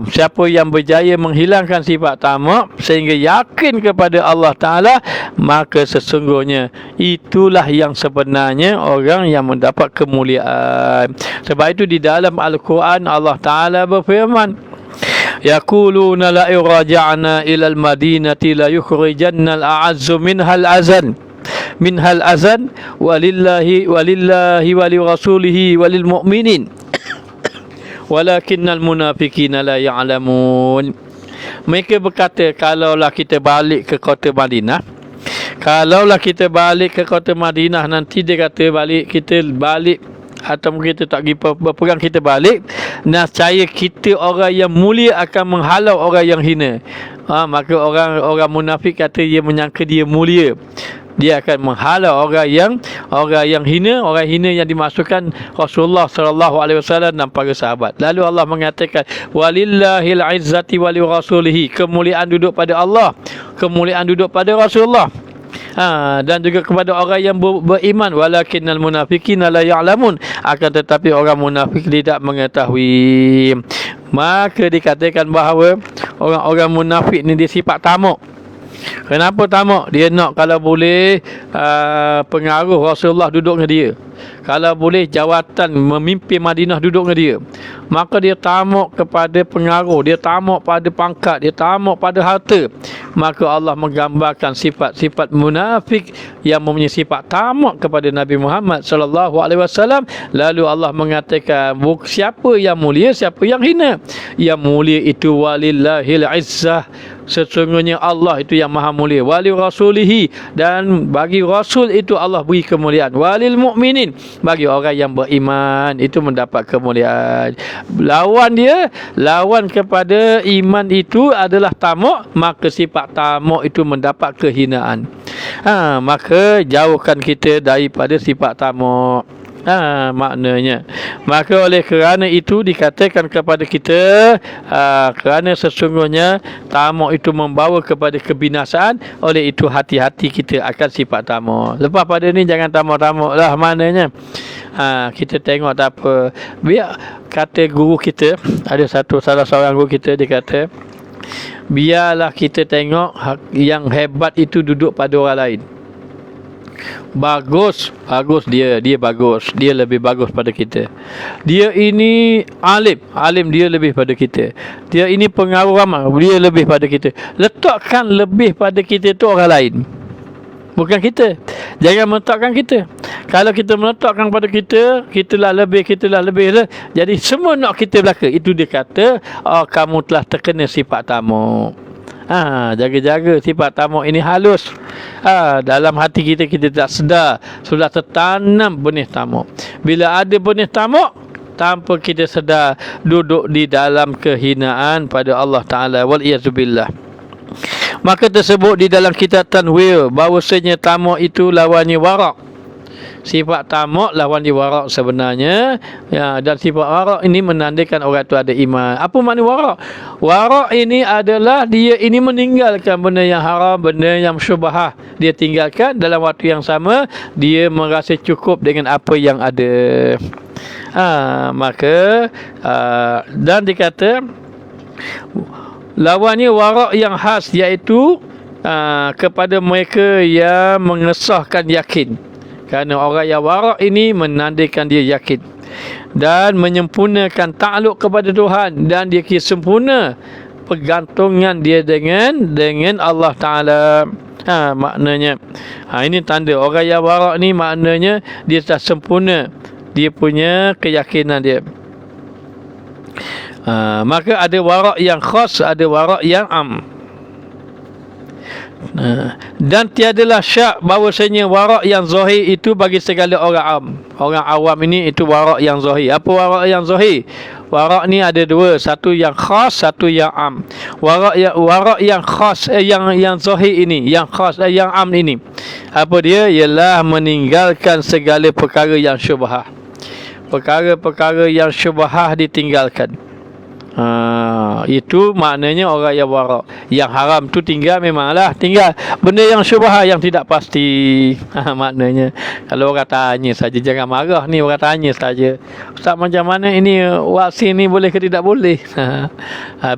Siapa yang berjaya menghilangkan sifat tamak sehingga yakin kepada Allah Ta'ala, maka sesungguhnya itulah yang sebenarnya orang yang mendapat kemuliaan. Sebab itu di dalam Al-Quran Allah Ta'ala berfirman, yaquluna la irja'na ilal madinati la yukhrijanna al-a'azzu minhal azan walillahi wali rasulihi walil mu'minin walakinnal munafiqina la ya'lamun. Mereka berkata, kalaulah kita balik ke kota Madinah, nanti dia kata kita balik atau kita tak pergi berperang, kita balik, nascaya kita orang yang mulia akan menghalau orang yang hina. Maka orang munafik kata dia menyangka dia mulia, dia akan menghalau orang yang hina. Orang hina yang dimasukkan Rasulullah sallallahu alaihi wasallam dan para sahabat. Lalu Allah mengatakan walillahil izzati wali rasulihi, kemuliaan duduk pada Allah, kemuliaan duduk pada Rasulullah. Dan juga kepada orang yang beriman, walakinnal munafiqina la ya'lamun, akan tetapi orang munafik tidak mengetahui. Maka dikatakan bahawa orang-orang munafik ni dia sifat tamak. Kenapa tamak? Dia nak kalau boleh pengaruh Rasulullah duduk dengan dia, kalau boleh jawatan memimpin Madinah duduk dengan dia. Maka dia tamak kepada pengaruh, dia tamak pada pangkat, dia tamak pada harta. Maka Allah menggambarkan sifat-sifat munafik yang mempunyai sifat tamak kepada Nabi Muhammad sallallahu alaihi wasallam. Lalu Allah mengatakan siapa yang mulia, siapa yang hina. Yang mulia itu walillahil izzah, sesungguhnya Allah itu yang maha mulia. Wali rasulihi, dan bagi Rasul itu Allah beri kemuliaan. Walil mu'minin, bagi orang yang beriman itu mendapat kemuliaan. Lawan kepada iman itu adalah tamak, maka sifat tamak itu mendapat kehinaan. Maka jauhkan kita daripada sifat tamak. Maknanya, maka oleh kerana itu dikatakan kepada kita, kerana sesungguhnya tamak itu membawa kepada kebinasaan. Oleh itu hati-hati kita akan sifat tamak. Lepas pada ni jangan tamak-tamak lah, maknanya kita tengok tak apa. Biar kata guru kita, ada salah seorang guru kita, dia kata biarlah kita tengok yang hebat itu duduk pada orang lain. Bagus dia bagus, dia lebih bagus pada kita. Dia ini alim dia lebih pada kita. Dia ini pengaruh ramai, dia lebih pada kita. Letakkan lebih pada kita tu orang lain, bukan kita. Jangan meletakkan kita. Kalau kita meletakkan pada kita, kitalah lebih, jadi semua nak kita belaka. Itu dia kata, kamu telah terkena sifat tamak. Jaga-jaga sifat tamak ini halus. Dalam hati kita tak sedar sudah tertanam benih tamak. Bila ada benih tamak, tanpa kita sedar, duduk di dalam kehinaan pada Allah Ta'ala, wal-iyazubillah. Maka tersebut di dalam kitab Tanwir, bahawasanya tamak itu lawannya warak. Sifat tamak lawan di warak sebenarnya, dan sifat warak ini menandakan orang itu ada iman. Apa makna warak? Warak ini adalah dia ini meninggalkan benda yang haram, benda yang syubhah. Dia tinggalkan, dalam waktu yang sama dia merasa cukup dengan apa yang ada. Maka dan dikata lawannya warak yang khas, iaitu kepada mereka yang mengesahkan yakin. Kerana orang yang warak ini menandakan dia yakin dan menyempurnakan takluk kepada Tuhan, dan dia kira sempurna pergantungan dia dengan Allah Ta'ala. Maknanya ini tanda orang yang warak ni, maknanya dia dah sempurna dia punya keyakinan dia. Maka ada warak yang khas, ada warak yang am. Dan tiadalah syak bahawasanya warak yang zahir itu bagi segala orang am. Orang awam ini itu warak yang zahir. Apa warak yang zahir? Warak ni ada dua, satu yang khas, satu yang am. Warak yang khas, yang zahir ini, yang khas, yang am ini, apa dia? Ialah meninggalkan segala perkara yang syubhah. Perkara-perkara yang syubhah ditinggalkan. Itu maknanya orang yang warak. Yang haram tu tinggal, memanglah tinggal. Benda yang syubhah, yang tidak pasti. Maknanya kalau orang tanya saja, jangan marah ni, orang tanya saja, Ustaz macam mana ini vaksin ni boleh ke tidak boleh?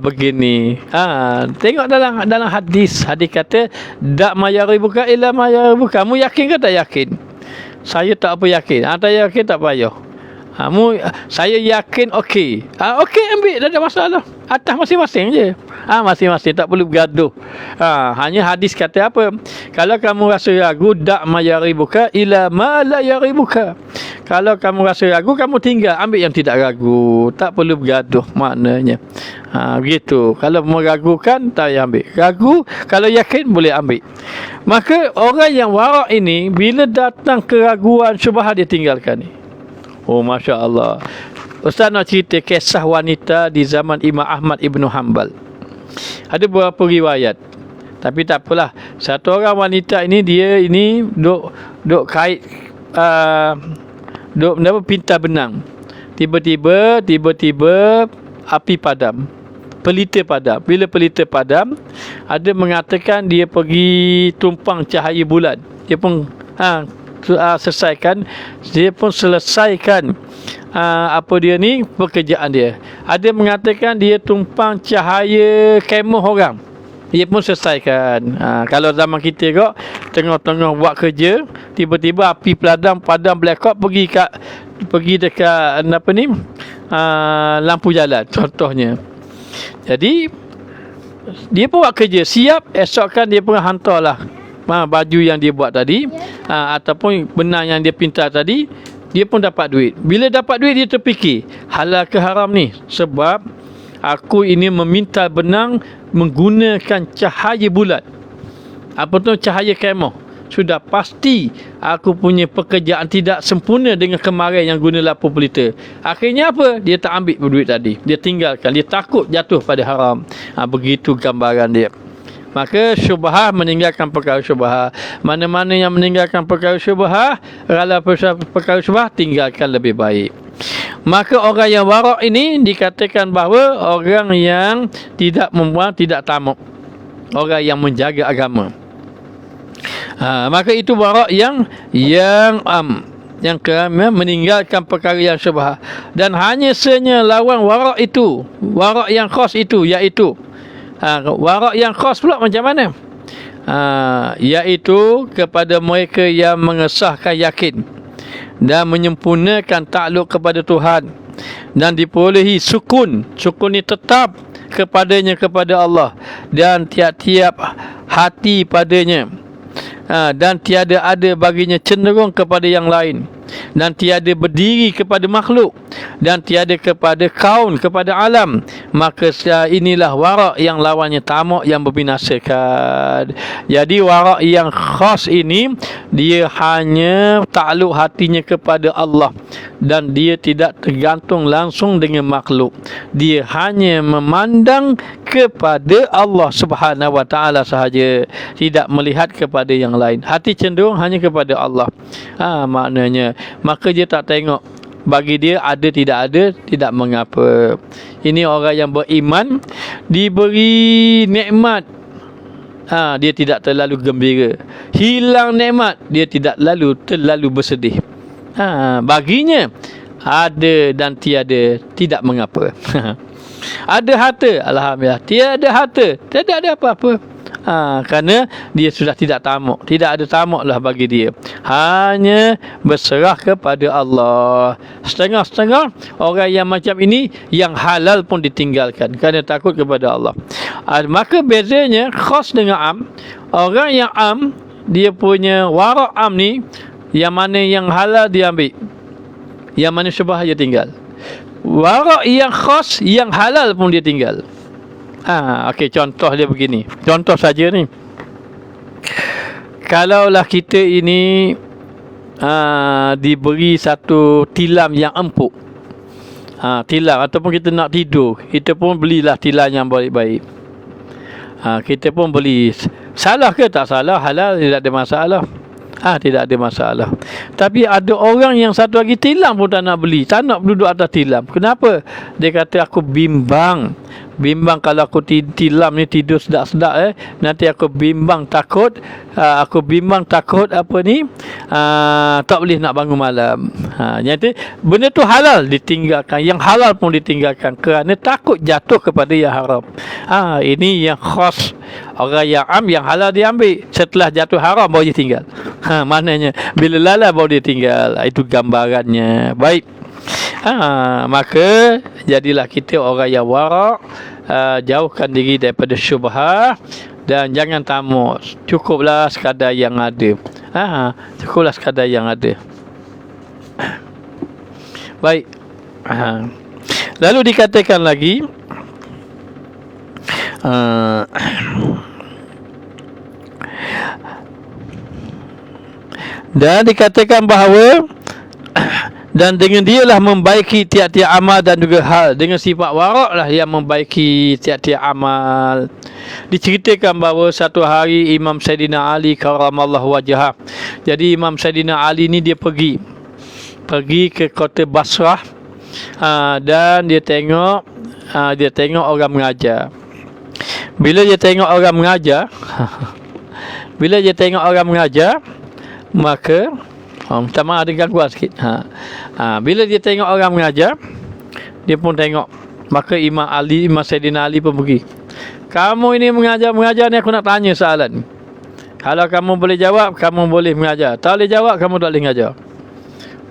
Begini. Tengok dalam hadis kata dak mayaribuka illa mayaribuka. Kamu yakin ke tak yakin? Saya tak apa yakin. Tak yakin tak payah. Saya yakin okey. Okey, ambil, tak ada masalah. Atas masing-masing je. Masing-masing, tak perlu bergaduh. Hanya hadis kata apa? Kalau kamu rasa ragu, dak ma yaribuka ila ma la yaribuka. Kalau kamu rasa ragu, kamu tinggal, ambil yang tidak ragu. Tak perlu bergaduh maknanya. Begitu. Kalau meragukan, tak payah ambil. Ragu, kalau yakin boleh ambil. Maka orang yang warak ini, bila datang keraguan syubhah, dia tinggalkan ni. Oh, Masya Allah. Ustaz nak cerita kisah wanita di zaman Imam Ahmad Ibn Hanbal. Ada beberapa riwayat. Tapi tak apalah. Satu orang wanita ini, dia ini duk kait duk pintar benang. Tiba-tiba api padam. Pelita padam. Bila pelita padam, ada mengatakan dia pergi tumpang cahaya bulan. Dia pun selesaikan apa dia ni, pekerjaan dia. Ada mengatakan dia tumpang cahaya kemah orang. Dia pun selesaikan. Kalau zaman kita kok tengah-tengah buat kerja, tiba-tiba api padam blackout, pergi dekat apa ni, lampu jalan contohnya. Jadi dia pun buat kerja, siap, esokkan dia pun hantarlah baju yang dia buat tadi, ataupun benang yang dia pintar tadi, dia pun dapat duit. Bila dapat duit, dia terfikir, halal ke haram ni? Sebab aku ini meminta benang menggunakan cahaya bulan, apa tu, cahaya kemah. Sudah pasti aku punya pekerjaan tidak sempurna dengan kemarin yang guna lampu pelita. Akhirnya apa? Dia tak ambil duit tadi, dia tinggalkan. Dia takut jatuh pada haram. Begitu gambaran dia. Maka syubhah, meninggalkan perkara syubhah. Mana-mana yang meninggalkan perkara syubhah, rala perkara syubhah, tinggalkan lebih baik. Maka orang yang warak ini dikatakan bahawa orang yang tidak membuang, tidak tamak, orang yang menjaga agama. Maka itu warak yang meninggalkan perkara yang syubhah. Dan hanya saja lawan warak itu, warak yang khas itu, iaitu warak yang khas pula macam mana? Iaitu kepada mereka yang mengesahkan yakin dan menyempurnakan takluk kepada Tuhan, dan diperolehi sukun ni tetap kepadanya, kepada Allah, dan tiap-tiap hati padanya, dan tiada ada baginya cenderung kepada yang lain, dan tiada berdiri kepada makhluk, dan tiada kepada kaun, kepada alam. Maka inilah warak yang lawannya tamak, yang membinasakan. Jadi warak yang khas ini, dia hanya takluk hatinya kepada Allah, dan dia tidak tergantung langsung dengan makhluk. Dia hanya memandang kepada Allah Subhanahu Wa Taala sahaja, tidak melihat kepada yang lain. Hati cenderung hanya kepada Allah. Maknanya, maka dia tak tengok bagi dia ada tidak ada, tidak mengapa. Ini orang yang beriman, diberi nikmat, dia tidak terlalu gembira. Hilang nikmat, dia tidak terlalu bersedih. Baginya ada dan tiada, tidak mengapa. Ada harta, alhamdulillah. Tiada harta, tidak ada apa-apa. Kerana dia sudah tidak tamak. Tidak ada tamak lah bagi dia. Hanya berserah kepada Allah. Setengah-setengah orang yang macam ini, yang halal pun ditinggalkan kerana takut kepada Allah. Maka bezanya khas dengan am. Orang yang am, dia punya warak am ni, yang mana yang halal dia ambil, yang mana syubhah dia tinggal. Warak yang khas, yang halal pun dia tinggal. Okey, contoh dia begini. Contoh saja ni. Kalaulah kita ini diberi satu tilam yang empuk. Tilam, ataupun kita nak tidur, kita pun belilah tilam yang baik-baik. Kita pun beli. Salah ke tak salah? Halal, tidak ada masalah. Tidak ada masalah. Tapi ada orang yang satu lagi tilam pun tak nak beli, tak nak duduk atas tilam. Kenapa? Dia kata, aku bimbang kalau aku tilam ni tidur sedap-sedap, nanti aku bimbang takut apa ni, tak boleh nak bangun malam. Jadi benda tu halal ditinggalkan, yang halal pun ditinggalkan kerana takut jatuh kepada yang haram. Ini yang khas. Orang yang am, yang halal dia ambil, setelah jatuh haram baru dia tinggal. Maknanya bila lalai baru dia tinggal. Itu gambarannya. Baik. Maka jadilah kita orang yang warak, jauhkan diri daripada syubhah, dan jangan tamak. Cukuplah sekadar yang ada. Cukuplah sekadar yang ada. Baik. Lalu dikatakan lagi, dan dikatakan bahawa Dan dengan dialah membaiki tiap-tiap amal dan juga hal. Dengan sifat warak lah yang membaiki tiap-tiap amal. Diceritakan bahawa satu hari Imam Sayyidina Ali karamallahu wajhah. Jadi Imam Sayyidina Ali ni dia pergi ke kota Basrah, dan dia tengok orang mengajar. Bila dia tengok orang mengajar, maka minta maaf ada gangguan sikit. Bila dia tengok orang mengajar, dia pun tengok. Maka Imam Sayyidina Ali pun pergi. Kamu ini mengajar ni, aku nak tanya soalan. Kalau kamu boleh jawab, kamu boleh mengajar. Tak boleh jawab, kamu tak boleh mengajar.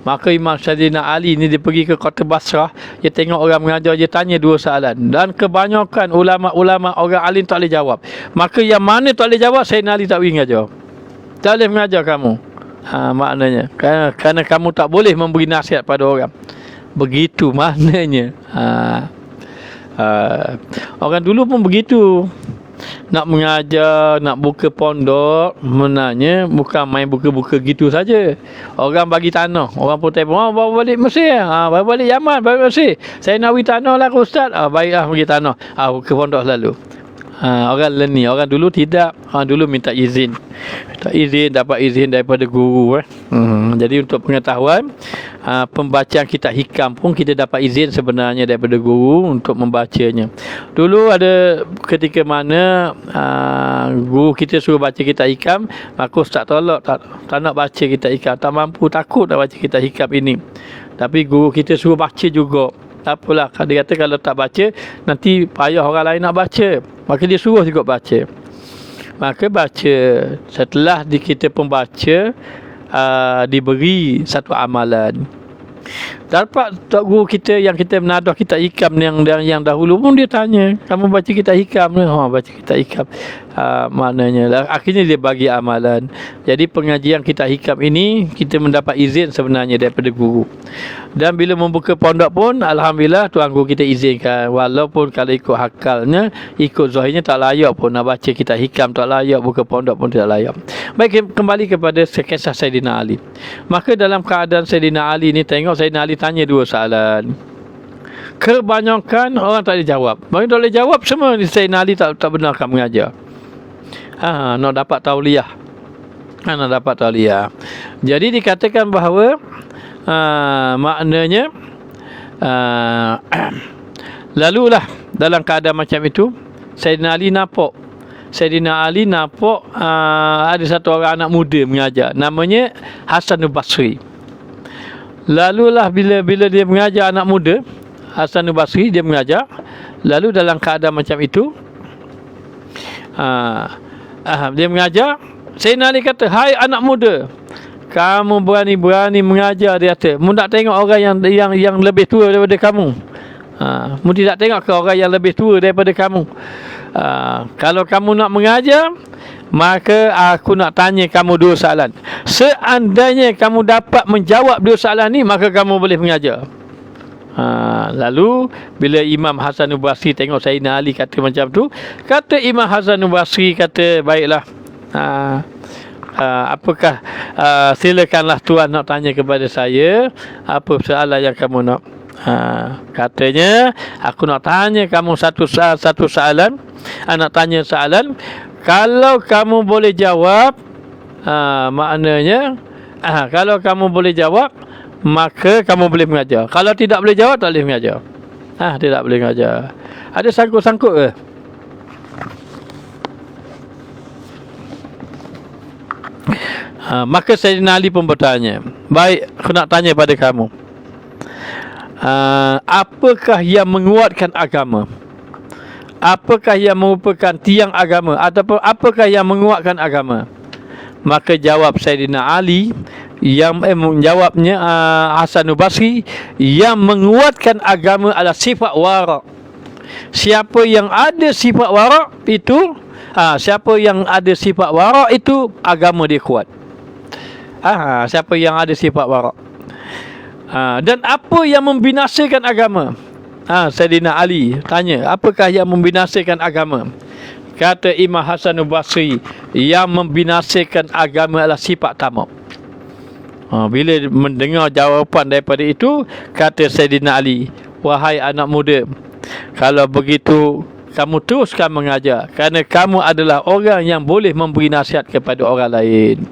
Maka Imam Sayyidina Ali ni dia pergi ke kota Basrah, dia tengok orang mengajar, dia tanya 2 soalan. Dan kebanyakan ulama-ulama orang alim tak boleh jawab. Maka yang mana tak boleh jawab, Sayyidina Ali tak boleh mengajar. Tak boleh mengajar kamu. Maknanya kerana kamu tak boleh memberi nasihat pada orang. Begitu maknanya. Orang dulu pun begitu. Nak mengajar, nak buka pondok, menanya bukan main buka-buka gitu saja. Orang bagi tanah, orang pun telefon, bawa balik Mesir, bawa balik Yaman, bawa Mesir. Saya nak bagi tanah lah ke ustaz. Baiklah bagi tanah. Buka pondok selalu. Orang learning, orang dulu tidak. Orang dulu minta izin. Dapat izin daripada guru. Jadi untuk pengetahuan, pembacaan kitab hikam pun kita dapat izin sebenarnya daripada guru untuk membacanya. Dulu ada ketika mana guru kita suruh baca kitab hikam, maka ustaz tolak, tak nak baca kitab hikam, tak mampu, takut nak baca kitab hikam ini. Tapi guru kita suruh baca juga. Tak apalah, dia kata kalau tak baca nanti payah orang lain nak baca, maka dia suruh juga baca. Maka baca. Setelah kita pembaca, diberi satu amalan. Dapat tok guru kita yang kita menadah kitab hikam yang dahulu pun dia tanya, kamu baca kitab hikam ni? Baca kitab hikam. Maknanya akhirnya dia bagi amalan. Jadi pengajian kitab hikam ini kita mendapat izin sebenarnya daripada guru. Dan bila membuka pondok pun alhamdulillah tuan guru kita izinkan, walaupun kalau ikut hakalnya, ikut zahirnya tak layak pun nak baca kitab hikam, tak layak, buka pondok pun tidak layak. Baik, kembali kepada kisah Sayyidina Ali. Maka dalam keadaan Sayyidina Ali ni, tengok Sayyidina Ali tanya 2 soalan. Kebanyakan orang tak boleh jawab. Bagi tak boleh jawab, semua Sayyidina Ali tak benarkan mengajar. Nak dapat tauliah. Nak dapat tauliah. Jadi dikatakan bahawa maknanya lalulah dalam keadaan macam itu, Sayyidina Ali nampak ada satu orang anak muda mengajar, namanya Hasan al-Basri. Lalulah bila dia mengajar anak muda Hasan al-Basri, dia mengajar. Lalu dalam keadaan macam itu, dia mengajar. Sayyidina Ali kata, hai anak muda, kamu berani-berani mengajar, dia kata. Mu nak tengok orang yang lebih tua daripada kamu. Mu tidak tengok ke orang yang lebih tua daripada kamu. Kalau kamu nak mengajar, maka aku nak tanya kamu 2 soalan. Seandainya kamu dapat menjawab 2 soalan ni, maka kamu boleh mengajar. Lalu bila Imam Hasan al-Basri tengok Sayyidina Ali kata macam tu, kata Imam Hasan al-Basri, kata baiklah, apakah silakanlah tuan nak tanya kepada saya, apa soalan yang kamu nak. Katanya, aku nak tanya kamu satu soalan. Nak tanya soalan, kalau kamu boleh jawab, maknanya kalau kamu boleh jawab, maka kamu boleh mengajar. Kalau tidak boleh jawab, tak boleh mengajar. Tidak boleh mengajar. Ada sangkut-sangkut ke? Maka Sayyidina Ali pun bertanya, baik, aku nak tanya pada kamu, apakah yang menguatkan agama? Apakah yang merupakan tiang agama? Ataupun apakah yang menguatkan agama? Maka jawab Sayyidina Ali, yang menjawabnya Hasan al-Basri, yang menguatkan agama adalah sifat warak. Siapa yang ada sifat warak itu, siapa yang ada sifat warak itu agama dia kuat. Siapa yang ada sifat warak. Dan apa yang membinasakan agama? Sayyidina Ali tanya, apakah yang membinasakan agama? Kata Imam Hasan al-Basri, yang membinasakan agama adalah sifat tamak. Bila mendengar jawapan daripada itu, kata Sayyidina Ali, wahai anak muda, kalau begitu kamu teruskan mengajar, kerana kamu adalah orang yang boleh memberi nasihat kepada orang lain.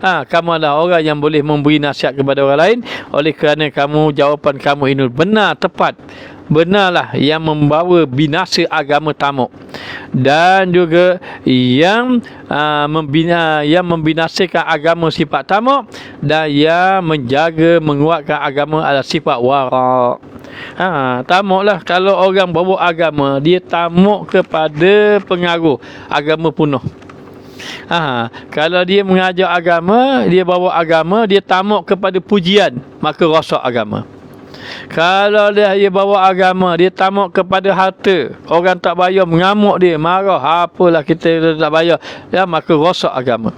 Kamu adalah orang yang boleh memberi nasihat kepada orang lain. Oleh kerana jawapan kamu ini benar, tepat, benarlah, yang membawa binasa agama Tamuk, dan juga yang membinasakan agama sifat Tamuk, dan yang menjaga menguatkan agama adalah sifat wara'. Tamuk lah, kalau orang bawa agama, dia tamuk kepada pengaruh, agama punah. Kalau dia mengajar agama, dia bawa agama, dia tamuk kepada pujian, maka rosak agama. Kalau dia bawa agama, dia tamuk kepada harta, orang tak bayar mengamuk dia, marah, apalah kita tak bayar, maka rosak agama.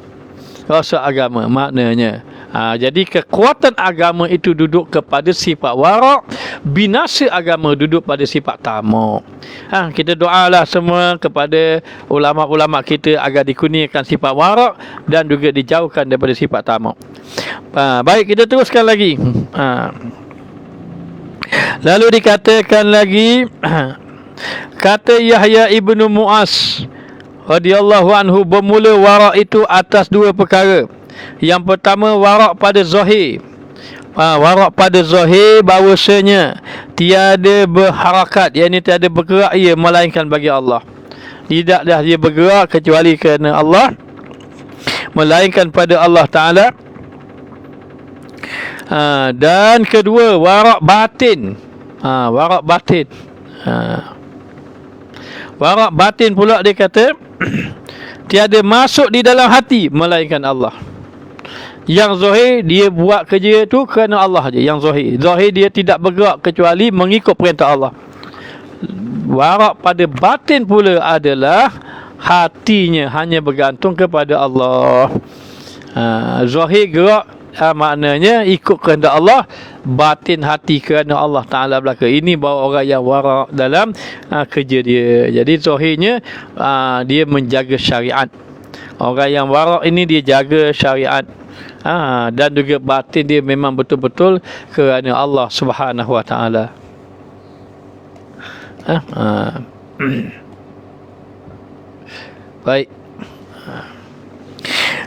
Rosak agama maknanya. Jadi kekuatan agama itu duduk kepada sifat wara', binasa agama duduk pada sifat tamuk. Kita doalah semua kepada ulama-ulama kita agar dikurniakan sifat wara' dan juga dijauhkan daripada sifat tamuk. Baik, kita teruskan lagi. Lalu dikatakan lagi, kata Yahya ibnu Mu'az radhiyallahu anhu, bermula wara' itu atas dua perkara. Yang pertama, wara' pada zahir. Wara' pada zahir bahawasanya tiada berharakat, yakni tiada bergerak ia melainkan bagi Allah. Tidaklah dia bergerak kecuali kerana Allah, melainkan pada Allah Ta'ala. Dan kedua, wara' batin. Wara' batin. Wara' batin pula dia kata tiada masuk di dalam hati melainkan Allah. Yang zahir dia buat kerja tu kerana Allah je. Yang zahir dia tidak bergerak kecuali mengikut perintah Allah. Wara' pada batin pula adalah hatinya hanya bergantung kepada Allah. Zahir gerak, maknanya ikut kehendak Allah, batin hati kerana Allah Ta'ala belaka. Ini bawa orang yang wara' dalam kerja dia. Jadi zahirnya dia menjaga syariat. Orang yang wara' ini dia jaga syariat. Dan juga batin dia memang betul-betul kerana Allah Subhanahu Wa Ta'ala. Baik.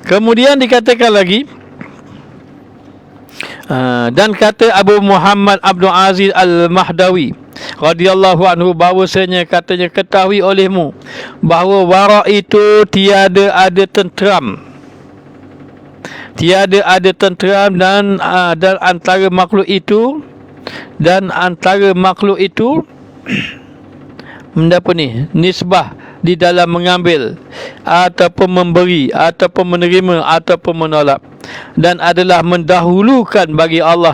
Kemudian dikatakan lagi, dan kata Abu Muhammad Abdul Aziz Al-Mahdawi radhiyallahu anhu, bahawasanya katanya, ketahui olehmu bahawa wara' itu tiada ada tenteram. Tiada ada tenteram dan antara makhluk itu apa ni, nisbah di dalam mengambil ataupun memberi ataupun menerima ataupun menolak, dan adalah mendahulukan bagi Allah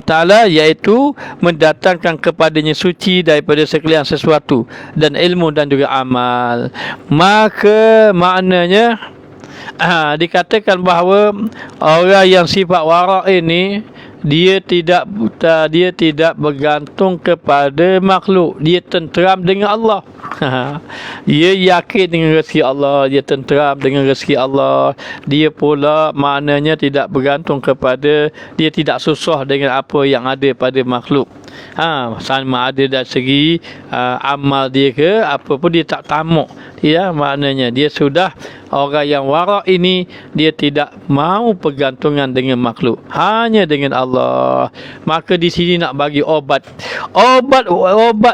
Ta'ala, iaitu mendatangkan kepadanya suci daripada sekalian sesuatu, dan ilmu dan juga amal. Maka maknanya dikatakan bahawa orang yang sifat wara' ini dia tidak bergantung kepada makhluk. Dia tenteram dengan Allah. Dia yakin dengan rezeki Allah, dia tenteram dengan rezeki Allah. Dia pula maknanya tidak bergantung kepada, dia tidak susah dengan apa yang ada pada makhluk. Sama ada dari segi amal dia ke apa pun, dia tak tamuk. Maknanya dia sudah, orang yang wara' ini dia tidak mau pergantungan dengan makhluk, hanya dengan Allah. Maka di sini nak bagi obat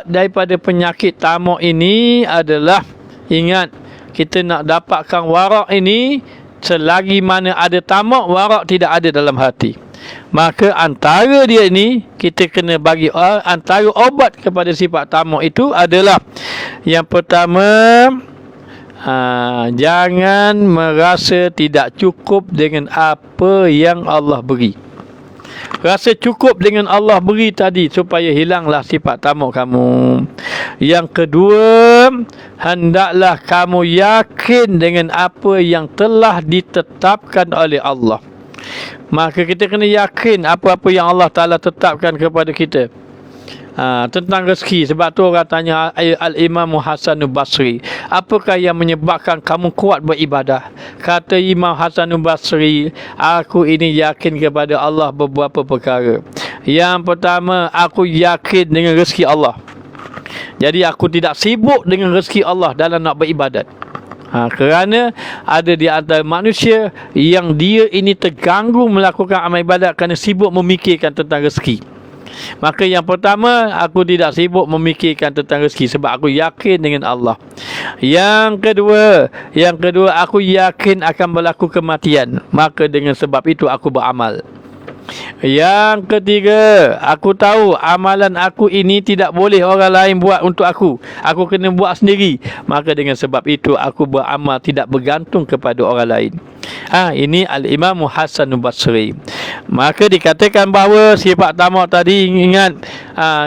daripada penyakit tamuk ini adalah, ingat, kita nak dapatkan wara' ini, selagi mana ada tamuk, wara' tidak ada dalam hati. Maka antara dia ini, kita kena bagi antara obat kepada sifat tamuk itu adalah, yang pertama, jangan merasa tidak cukup dengan apa yang Allah beri. Rasa cukup dengan Allah beri tadi supaya hilanglah sifat tamuk kamu. Yang kedua, hendaklah kamu yakin dengan apa yang telah ditetapkan oleh Allah. Maka kita kena yakin apa-apa yang Allah Ta'ala tetapkan kepada kita. tentang rezeki. Sebab tu orang tanya Al-Imam Hasan Basri, apakah yang menyebabkan kamu kuat beribadah? Kata Imam Hasan Basri, aku ini yakin kepada Allah beberapa perkara. Yang pertama, aku yakin dengan rezeki Allah. Jadi aku tidak sibuk dengan rezeki Allah dalam nak beribadat. Kerana ada di antara manusia yang dia ini terganggu melakukan amal ibadat kerana sibuk memikirkan tentang rezeki. Maka yang pertama, aku tidak sibuk memikirkan tentang rezeki sebab aku yakin dengan Allah. Yang kedua, aku yakin akan berlaku kematian. Maka dengan sebab itu aku beramal. Yang ketiga, aku tahu amalan aku ini tidak boleh orang lain buat untuk aku. Aku kena buat sendiri. Maka dengan sebab itu aku beramal tidak bergantung kepada orang lain. Ini Al-Imam Hasan Basri. Maka dikatakan bahawa sifat tamak tadi, ingat,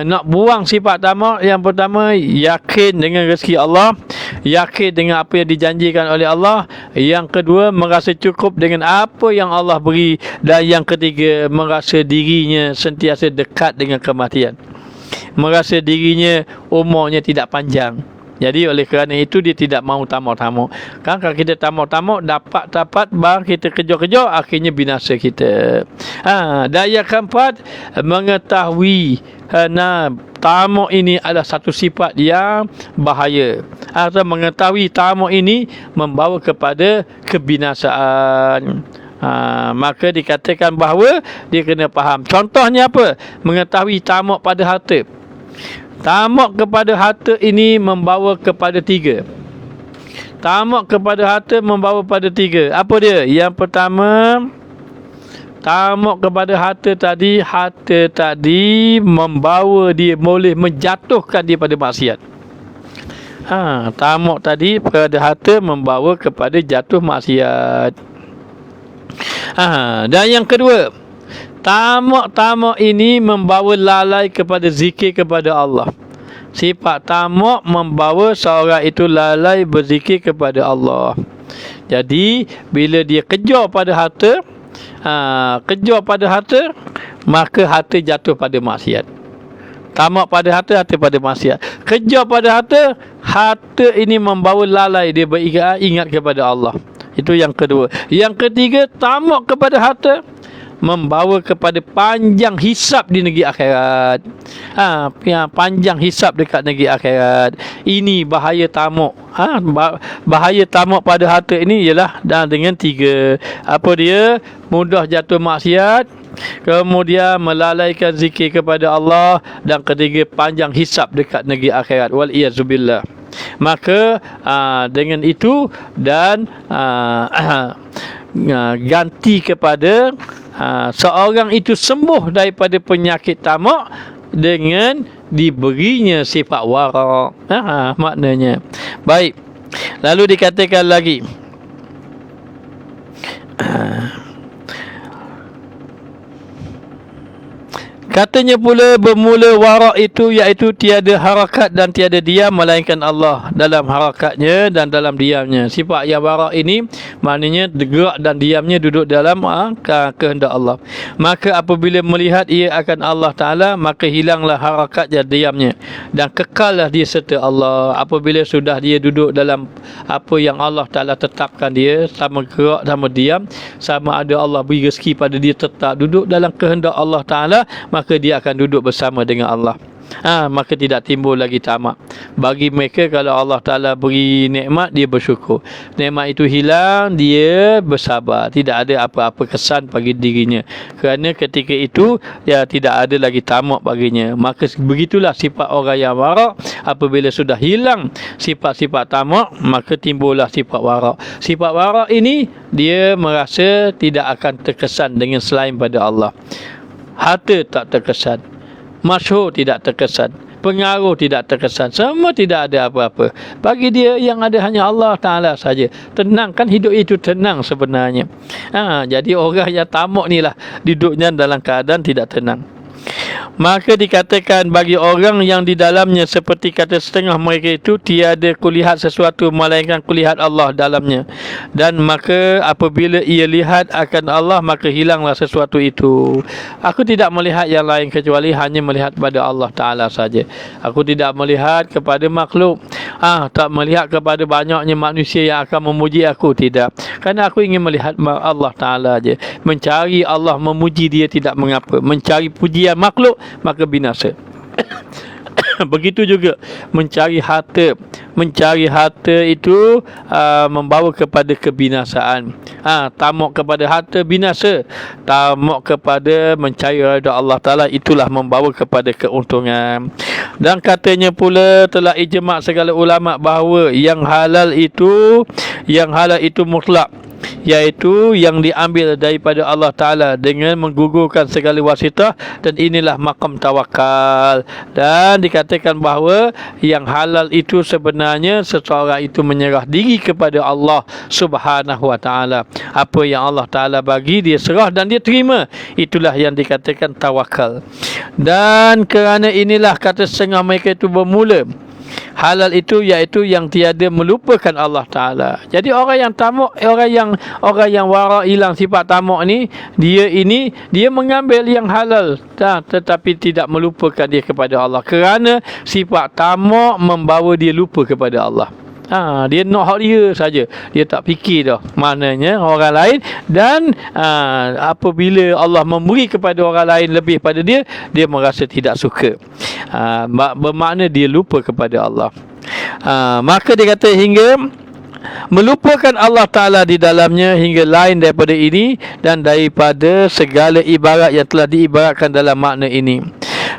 nak buang sifat tamak, yang pertama yakin dengan rezeki Allah, yakin dengan apa yang dijanjikan oleh Allah. Yang kedua, merasa cukup dengan apa yang Allah beri. Dan yang ketiga, merasa dirinya sentiasa dekat dengan kematian, merasa dirinya umurnya tidak panjang. Jadi oleh kerana itu dia tidak mahu tamak-tamak. Kan kalau kita tamak-tamak, dapat bang kita kejar-kejar, akhirnya binasa kita. Dan yang keempat, mengetahui tamak ini adalah satu sifat yang bahaya. Atau mengetahui tamak ini membawa kepada kebinasaan. Maka dikatakan bahawa dia kena faham. Contohnya apa? Mengetahui tamak pada harta. Tamak kepada harta ini membawa kepada tiga. Tamak kepada harta membawa pada tiga. Apa dia? Yang pertama, tamak kepada harta tadi membawa dia, boleh menjatuhkan dia pada maksiat. Tamak tadi pada harta membawa kepada jatuh maksiat. Dan yang kedua, tamak ini membawa lalai kepada zikir kepada Allah. Sifat tamak membawa seorang itu lalai berzikir kepada Allah. Jadi bila dia kejar pada harta, maka harta jatuh pada maksiat. Tamak pada harta pada maksiat. Kejar pada harta ini membawa lalai, dia beringat kepada Allah. Itu yang kedua. Yang ketiga, tamak kepada harta membawa kepada panjang hisap di negeri akhirat. Panjang hisap dekat negeri akhirat. Ini bahaya tamak. Bahaya tamak pada harta ini ialah dengan tiga. Apa dia? Mudah jatuh maksiat, kemudian melalaikan zikir kepada Allah, dan ketiga, panjang hisap dekat negeri akhirat. Wal-iyazubillah. Maka dengan itu dan ganti kepada seorang itu sembuh daripada penyakit tamak dengan diberinya sifat wara'. Maknanya. Baik. Lalu dikatakan lagi, katanya pula bermula wara' itu iaitu tiada harakat dan tiada diam melainkan Allah dalam harakatnya dan dalam diamnya. Sifat yang wara' ini maknanya gerak dan diamnya duduk dalam kehendak Allah. Maka apabila melihat ia akan Allah Ta'ala, maka hilanglah harakat dan diamnya dan kekallah dia serta Allah. Apabila sudah dia duduk dalam apa yang Allah Ta'ala tetapkan dia, sama gerak sama diam, sama ada Allah beri rezeki pada dia, tetap duduk dalam kehendak Allah Ta'ala, maka dia akan duduk bersama dengan Allah. Maka tidak timbul lagi tamak. Bagi mereka, kalau Allah Ta'ala beri nikmat, dia bersyukur. Nikmat itu hilang, dia bersabar. Tidak ada apa-apa kesan bagi dirinya. Kerana ketika itu, ya tidak ada lagi tamak baginya. Maka begitulah sifat orang yang wara'. Apabila sudah hilang sifat-sifat tamak, maka timbullah sifat wara'. Sifat wara' ini, dia merasa tidak akan terkesan dengan selain pada Allah. Harta tak terkesan, masyhur tidak terkesan, pengaruh tidak terkesan, semua tidak ada apa-apa. Bagi dia yang ada hanya Allah Ta'ala saja. Tenang, kan hidup itu tenang sebenarnya. Jadi orang yang tamak ni lah hidupnya dalam keadaan tidak tenang. Maka dikatakan bagi orang yang di dalamnya seperti kata setengah mereka itu, tiada kulihat sesuatu melainkan kulihat Allah dalamnya. Dan maka apabila ia lihat akan Allah, maka hilanglah sesuatu itu. Aku tidak melihat yang lain kecuali hanya melihat pada Allah Ta'ala saja. Aku tidak melihat kepada makhluk. Tak melihat kepada banyaknya manusia yang akan memuji aku, tidak. Kerana aku ingin melihat Allah Ta'ala saja. Mencari Allah, memuji dia tidak mengapa. Mencari pujian makhluk, maka binasa. Begitu juga mencari harta. Mencari harta itu membawa kepada kebinasaan. Tamak kepada harta, binasa. Tamak kepada mencari redha Allah Ta'ala, itulah membawa kepada keuntungan. Dan katanya pula telah ijma' segala ulama' bahawa yang halal itu mutlak, iaitu yang diambil daripada Allah Ta'ala dengan menggugurkan segala wasitah, dan inilah maqam tawakal. Dan dikatakan bahawa yang halal itu sebenarnya seseorang itu menyerah diri kepada Allah Subhanahu Wa Ta'ala. Apa yang Allah Ta'ala bagi, dia serah dan dia terima. Itulah yang dikatakan tawakal. Dan kerana inilah kata setengah mereka itu bermula. Halal itu iaitu yang tiada melupakan Allah Ta'ala. Jadi orang yang tamak, orang yang wara, hilang sifat tamak ni, dia mengambil yang halal, tetapi tidak melupakan dia kepada Allah. Kerana sifat tamak membawa dia lupa kepada Allah. Dia nak hak dia saja. Dia tak fikir dah maknanya orang lain. Dan apabila Allah memberi kepada orang lain lebih pada dia, dia merasa tidak suka. Bermakna dia lupa kepada Allah. Maka dia kata hingga melupakan Allah Ta'ala di dalamnya, hingga lain daripada ini dan daripada segala ibarat yang telah diibaratkan dalam makna ini.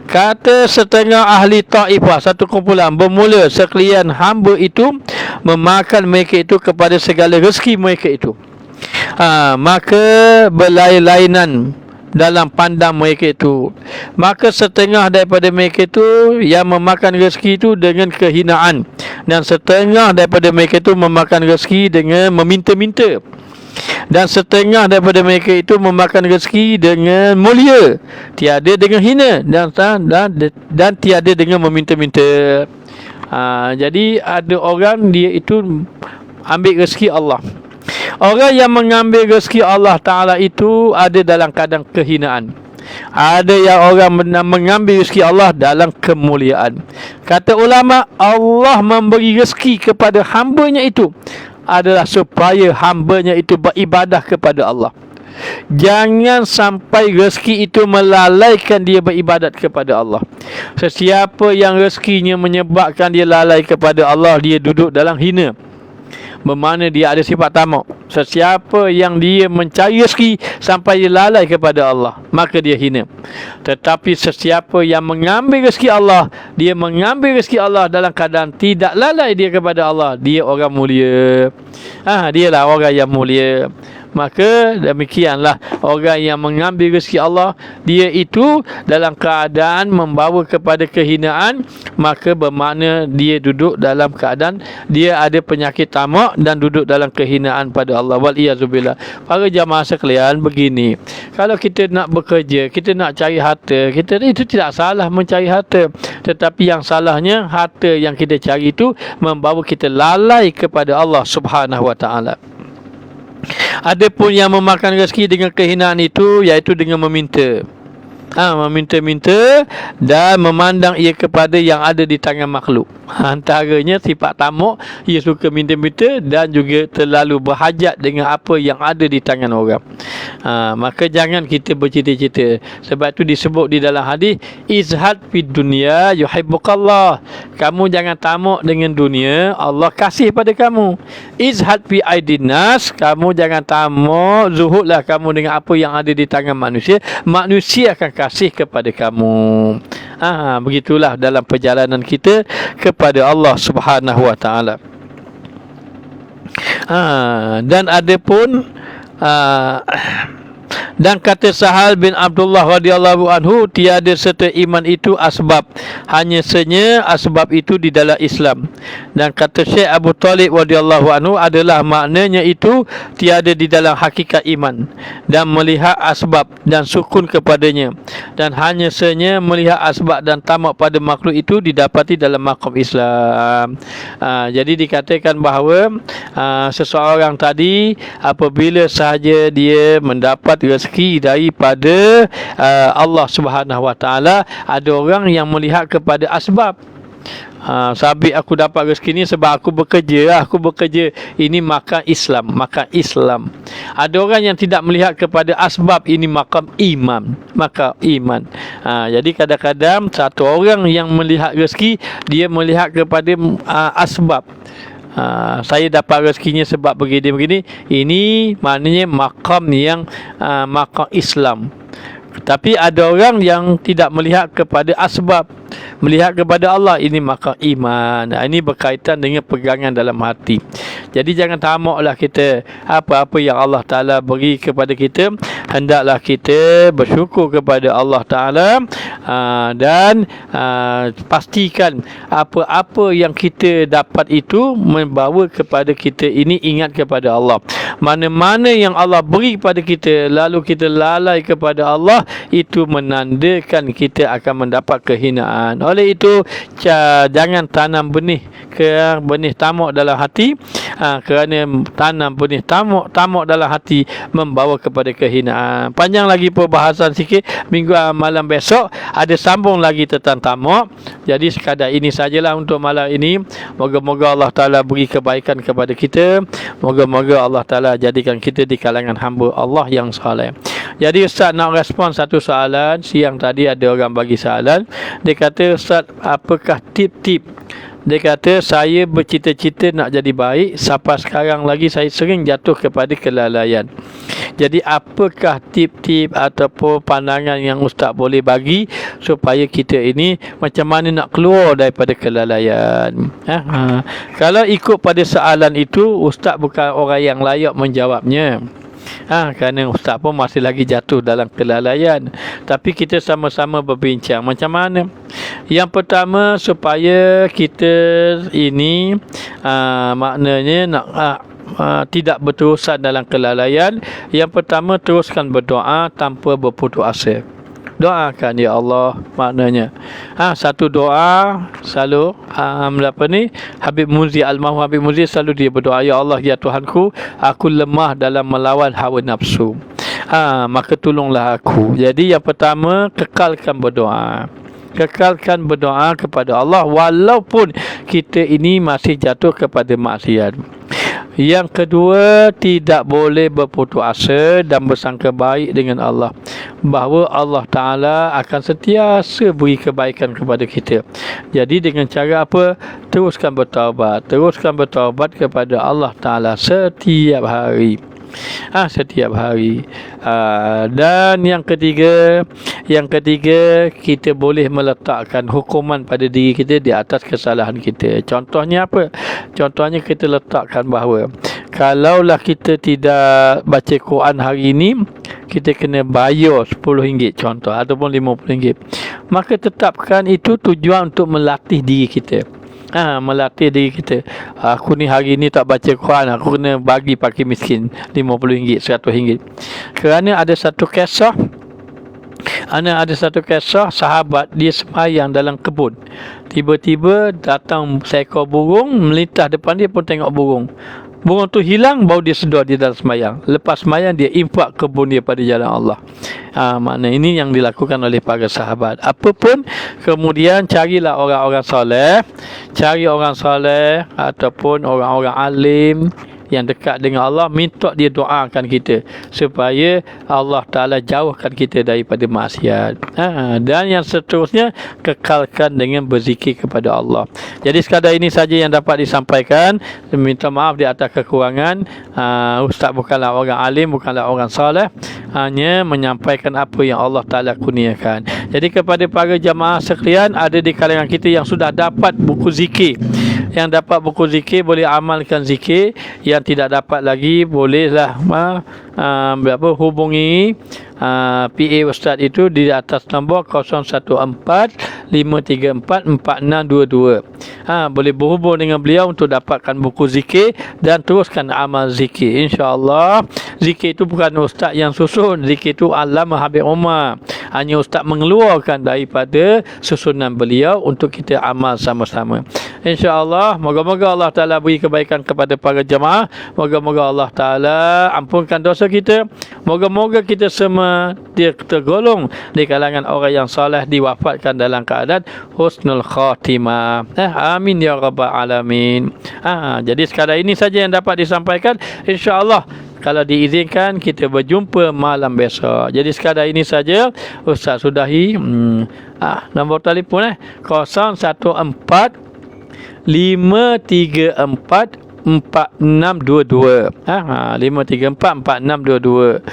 Kata setengah ahli Taifah, satu kumpulan, bermula sekalian hamba itu memakan mereka itu kepada segala rezeki mereka itu. Maka berlain-lainan dalam pandang mereka itu. Maka setengah daripada mereka itu yang memakan rezeki itu dengan kehinaan, dan setengah daripada mereka itu memakan rezeki dengan meminta-minta, dan setengah daripada mereka itu memakan rezeki dengan mulia, tiada dengan hina, dan tiada dengan meminta-minta. Jadi ada orang dia itu ambil rezeki Allah. Orang yang mengambil rezeki Allah Ta'ala itu ada dalam keadaan kehinaan. Ada yang orang mengambil rezeki Allah dalam kemuliaan. Kata ulama, Allah memberi rezeki kepada hambanya itu adalah supaya hambanya itu beribadah kepada Allah. Jangan sampai rezeki itu melalaikan dia beribadat kepada Allah. Sesiapa yang rezekinya menyebabkan dia lalai kepada Allah, dia duduk dalam hina. Bermakna dia ada sifat tamak. Sesiapa yang dia mencari rezeki sampai dia lalai kepada Allah, maka dia hina. Tetapi sesiapa yang mengambil rezeki Allah, dia mengambil rezeki Allah dalam keadaan tidak lalai dia kepada Allah, dia orang mulia. Dialah orang yang mulia. Maka demikianlah orang yang mengambil rezeki Allah, dia itu dalam keadaan membawa kepada kehinaan, maka bermakna dia duduk dalam keadaan dia ada penyakit tamak dan duduk dalam kehinaan pada Allah. Waliyazubillah. Para jamaah sekalian, begini, kalau kita nak bekerja, kita nak cari harta, itu tidak salah mencari harta, tetapi yang salahnya harta yang kita cari itu membawa kita lalai kepada Allah Subhanahu Wa Ta'ala. Adapun yang memakan rezeki dengan kehinaan itu, iaitu dengan meminta. Meminta-minta dan memandang ia kepada yang ada di tangan makhluk. Antaranya sifat tamak, ia suka minta-minta dan juga terlalu berhajat dengan apa yang ada di tangan orang. Maka jangan kita bercita-cita. Sebab itu disebut di dalam hadis, izhad fid dunya yuhibbukallah. Kamu jangan tamak dengan dunia, Allah kasih pada kamu. Izhad fi aidin nas, kamu jangan tamak, zuhudlah kamu dengan apa yang ada di tangan manusia, manusia akan kasih kepada kamu. Begitulah dalam perjalanan kita kepada Allah Subhanahu Wa Ta'ala. Dan ada pun Dan kata Sahal bin Abdullah radhiyallahu anhu, tiada serta iman itu asbab, hanya senya asbab itu di dalam Islam. Dan kata Syekh Abu Talib radhiyallahu anhu adalah maknanya itu tiada di dalam hakikat iman dan melihat asbab dan sukun kepadanya, dan hanya senya melihat asbab dan tamak pada makhluk itu didapati dalam maqam Islam. Jadi dikatakan bahawa seseorang tadi apabila sahaja dia mendapat rezeki daripada Allah Subhanahu Wa Taala, ada orang yang melihat kepada asbab. Sabit aku dapat rezeki ni sebab aku bekerja ini makan Islam. Ada orang yang tidak melihat kepada asbab, ini maka iman. Jadi kadang-kadang satu orang yang melihat rezeki, dia melihat kepada asbab. Saya dapat rezekinya sebab begini, ini maknanya makam yang makam Islam. Tapi ada orang yang tidak melihat kepada asbab, melihat kepada Allah, ini maka iman. Ini berkaitan dengan pegangan dalam hati. Jadi jangan tamaklah kita apa-apa yang Allah Ta'ala beri kepada kita. Hendaklah kita bersyukur kepada Allah Ta'ala, dan pastikan apa-apa yang kita dapat itu membawa kepada kita ini ingat kepada Allah. Mana-mana yang Allah beri kepada kita lalu kita lalai kepada Allah, itu menandakan kita akan mendapat kehinaan. Oleh itu jangan tanam benih tamak dalam hati, kerana tanam benih tamak dalam hati membawa kepada kehinaan. Panjang lagi perbahasan sikit, minggu malam besok ada sambung lagi tentang tamak. Jadi sekadar ini sajalah untuk malam ini. Moga-moga Allah Ta'ala beri kebaikan kepada kita. Moga-moga Allah Ta'ala jadikan kita di kalangan hamba Allah yang soleh. Jadi Ustaz nak respon satu soalan. Siang tadi ada orang bagi soalan. Dia kata, Ustaz, apakah tip-tip? Dia kata, saya bercita-cita nak jadi baik, sampai sekarang lagi saya sering jatuh kepada kelalaian. Jadi apakah tip-tip ataupun pandangan yang Ustaz boleh bagi supaya kita ini macam mana nak keluar daripada kelalaian? Kalau ikut pada soalan itu, Ustaz bukan orang yang layak menjawabnya. Kerana Ustaz pun masih lagi jatuh dalam kelalaian. Tapi kita sama-sama berbincang macam mana. Yang pertama, supaya kita ini maknanya nak tidak berterusan dalam kelalaian. Yang pertama, teruskan berdoa tanpa berputus asa. Doakan, ya Allah, maknanya satu doa selalu Habib Muzi, almarhum Habib Muzi, selalu dia berdoa, ya Allah, ya Tuhanku, aku lemah dalam melawan hawa nafsu, maka tolonglah aku. Jadi yang pertama, kekalkan berdoa kepada Allah walaupun kita ini masih jatuh kepada maksiat. Yang kedua, tidak boleh berputus asa dan bersangka baik dengan Allah, bahawa Allah Ta'ala akan sentiasa beri kebaikan kepada kita. Jadi dengan cara apa? Teruskan bertaubat kepada Allah Ta'ala setiap hari. Dan yang ketiga, kita boleh meletakkan hukuman pada diri kita di atas kesalahan kita. Contohnya apa? Contohnya kita letakkan bahawa kalaulah kita tidak baca Quran hari ini, kita kena bayar RM10 contoh, ataupun RM50. Maka tetapkan itu tujuan untuk melatih diri kita. Melatih diri kita. Aku ni hari ni tak baca Quran, aku kena bagi fakir miskin RM50, RM100. Kerana ada satu kisah sahabat, dia sembahyang dalam kebun. Tiba-tiba datang seekor burung melintas depan dia, pun tengok burung. Burung tu hilang, baru dia sedar dia dalam sembahyang. Lepas sembahyang, dia infak kebun dia pada jalan Allah. Makna ini yang dilakukan oleh para sahabat. Apapun, kemudian carilah orang-orang soleh. Cari orang soleh ataupun orang-orang alim yang dekat dengan Allah, minta dia doakan kita supaya Allah Ta'ala jauhkan kita daripada maksiat. Dan yang seterusnya, kekalkan dengan berzikir kepada Allah. Jadi sekadar ini saja yang dapat disampaikan. Minta maaf di atas kekurangan. Ustaz bukanlah orang alim, bukanlah orang soleh, hanya menyampaikan apa yang Allah Ta'ala kurniakan. Jadi kepada para jamaah sekalian, ada di kalangan kita yang sudah dapat buku zikir, yang dapat buku zikir boleh amalkan zikir, yang tidak dapat lagi bolehlah hubungi PA Ustaz itu di atas nombor 014-534-4622. Boleh berhubung dengan beliau untuk dapatkan buku zikir dan teruskan amal zikir. InsyaAllah zikir itu bukan Ustaz yang susun, zikir itu Allamah Habib Umar. Hanya Ustaz mengeluarkan daripada susunan beliau untuk kita amal sama-sama. InsyaAllah, moga-moga Allah Ta'ala beri kebaikan kepada para jemaah. Moga-moga Allah Ta'ala ampunkan dosa kita. Moga-moga kita semua tergolong di kalangan orang yang soleh, diwafatkan dalam keadaan husnul khatimah. Amin ya rabbal alamin. Jadi sekadar ini saja yang dapat disampaikan. InsyaAllah kalau diizinkan kita berjumpa malam besok. Jadi sekadar ini saja Ustaz sudahi. Nombor telefon 014 534 4622. 534 4622.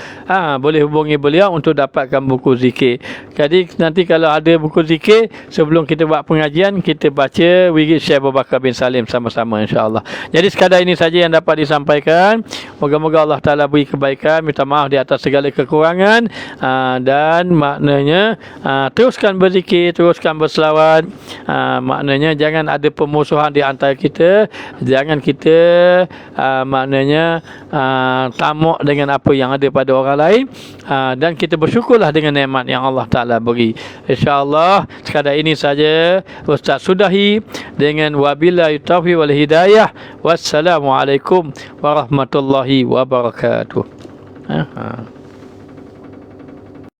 Boleh hubungi beliau untuk dapatkan buku zikir. Jadi nanti kalau ada buku zikir, sebelum kita buat pengajian, kita baca wirid Syekh Abu Bakar bin Salim sama-sama, insya-Allah. Jadi sekadar ini saja yang dapat disampaikan. Moga-moga Allah Taala beri kebaikan, minta maaf di atas segala kekurangan, dan maknanya teruskan berzikir, teruskan berselawat. Maknanya jangan ada permusuhan di antara kita, jangan kita maknanya tamak dengan apa yang ada pada orang lain, dan kita bersyukurlah dengan nikmat yang Allah Ta'ala beri. InsyaAllah sekadar ini saja Ustaz sudahi dengan wabillahi taufiq wal hidayah. Wassalamualaikum warahmatullahi wabarakatuh.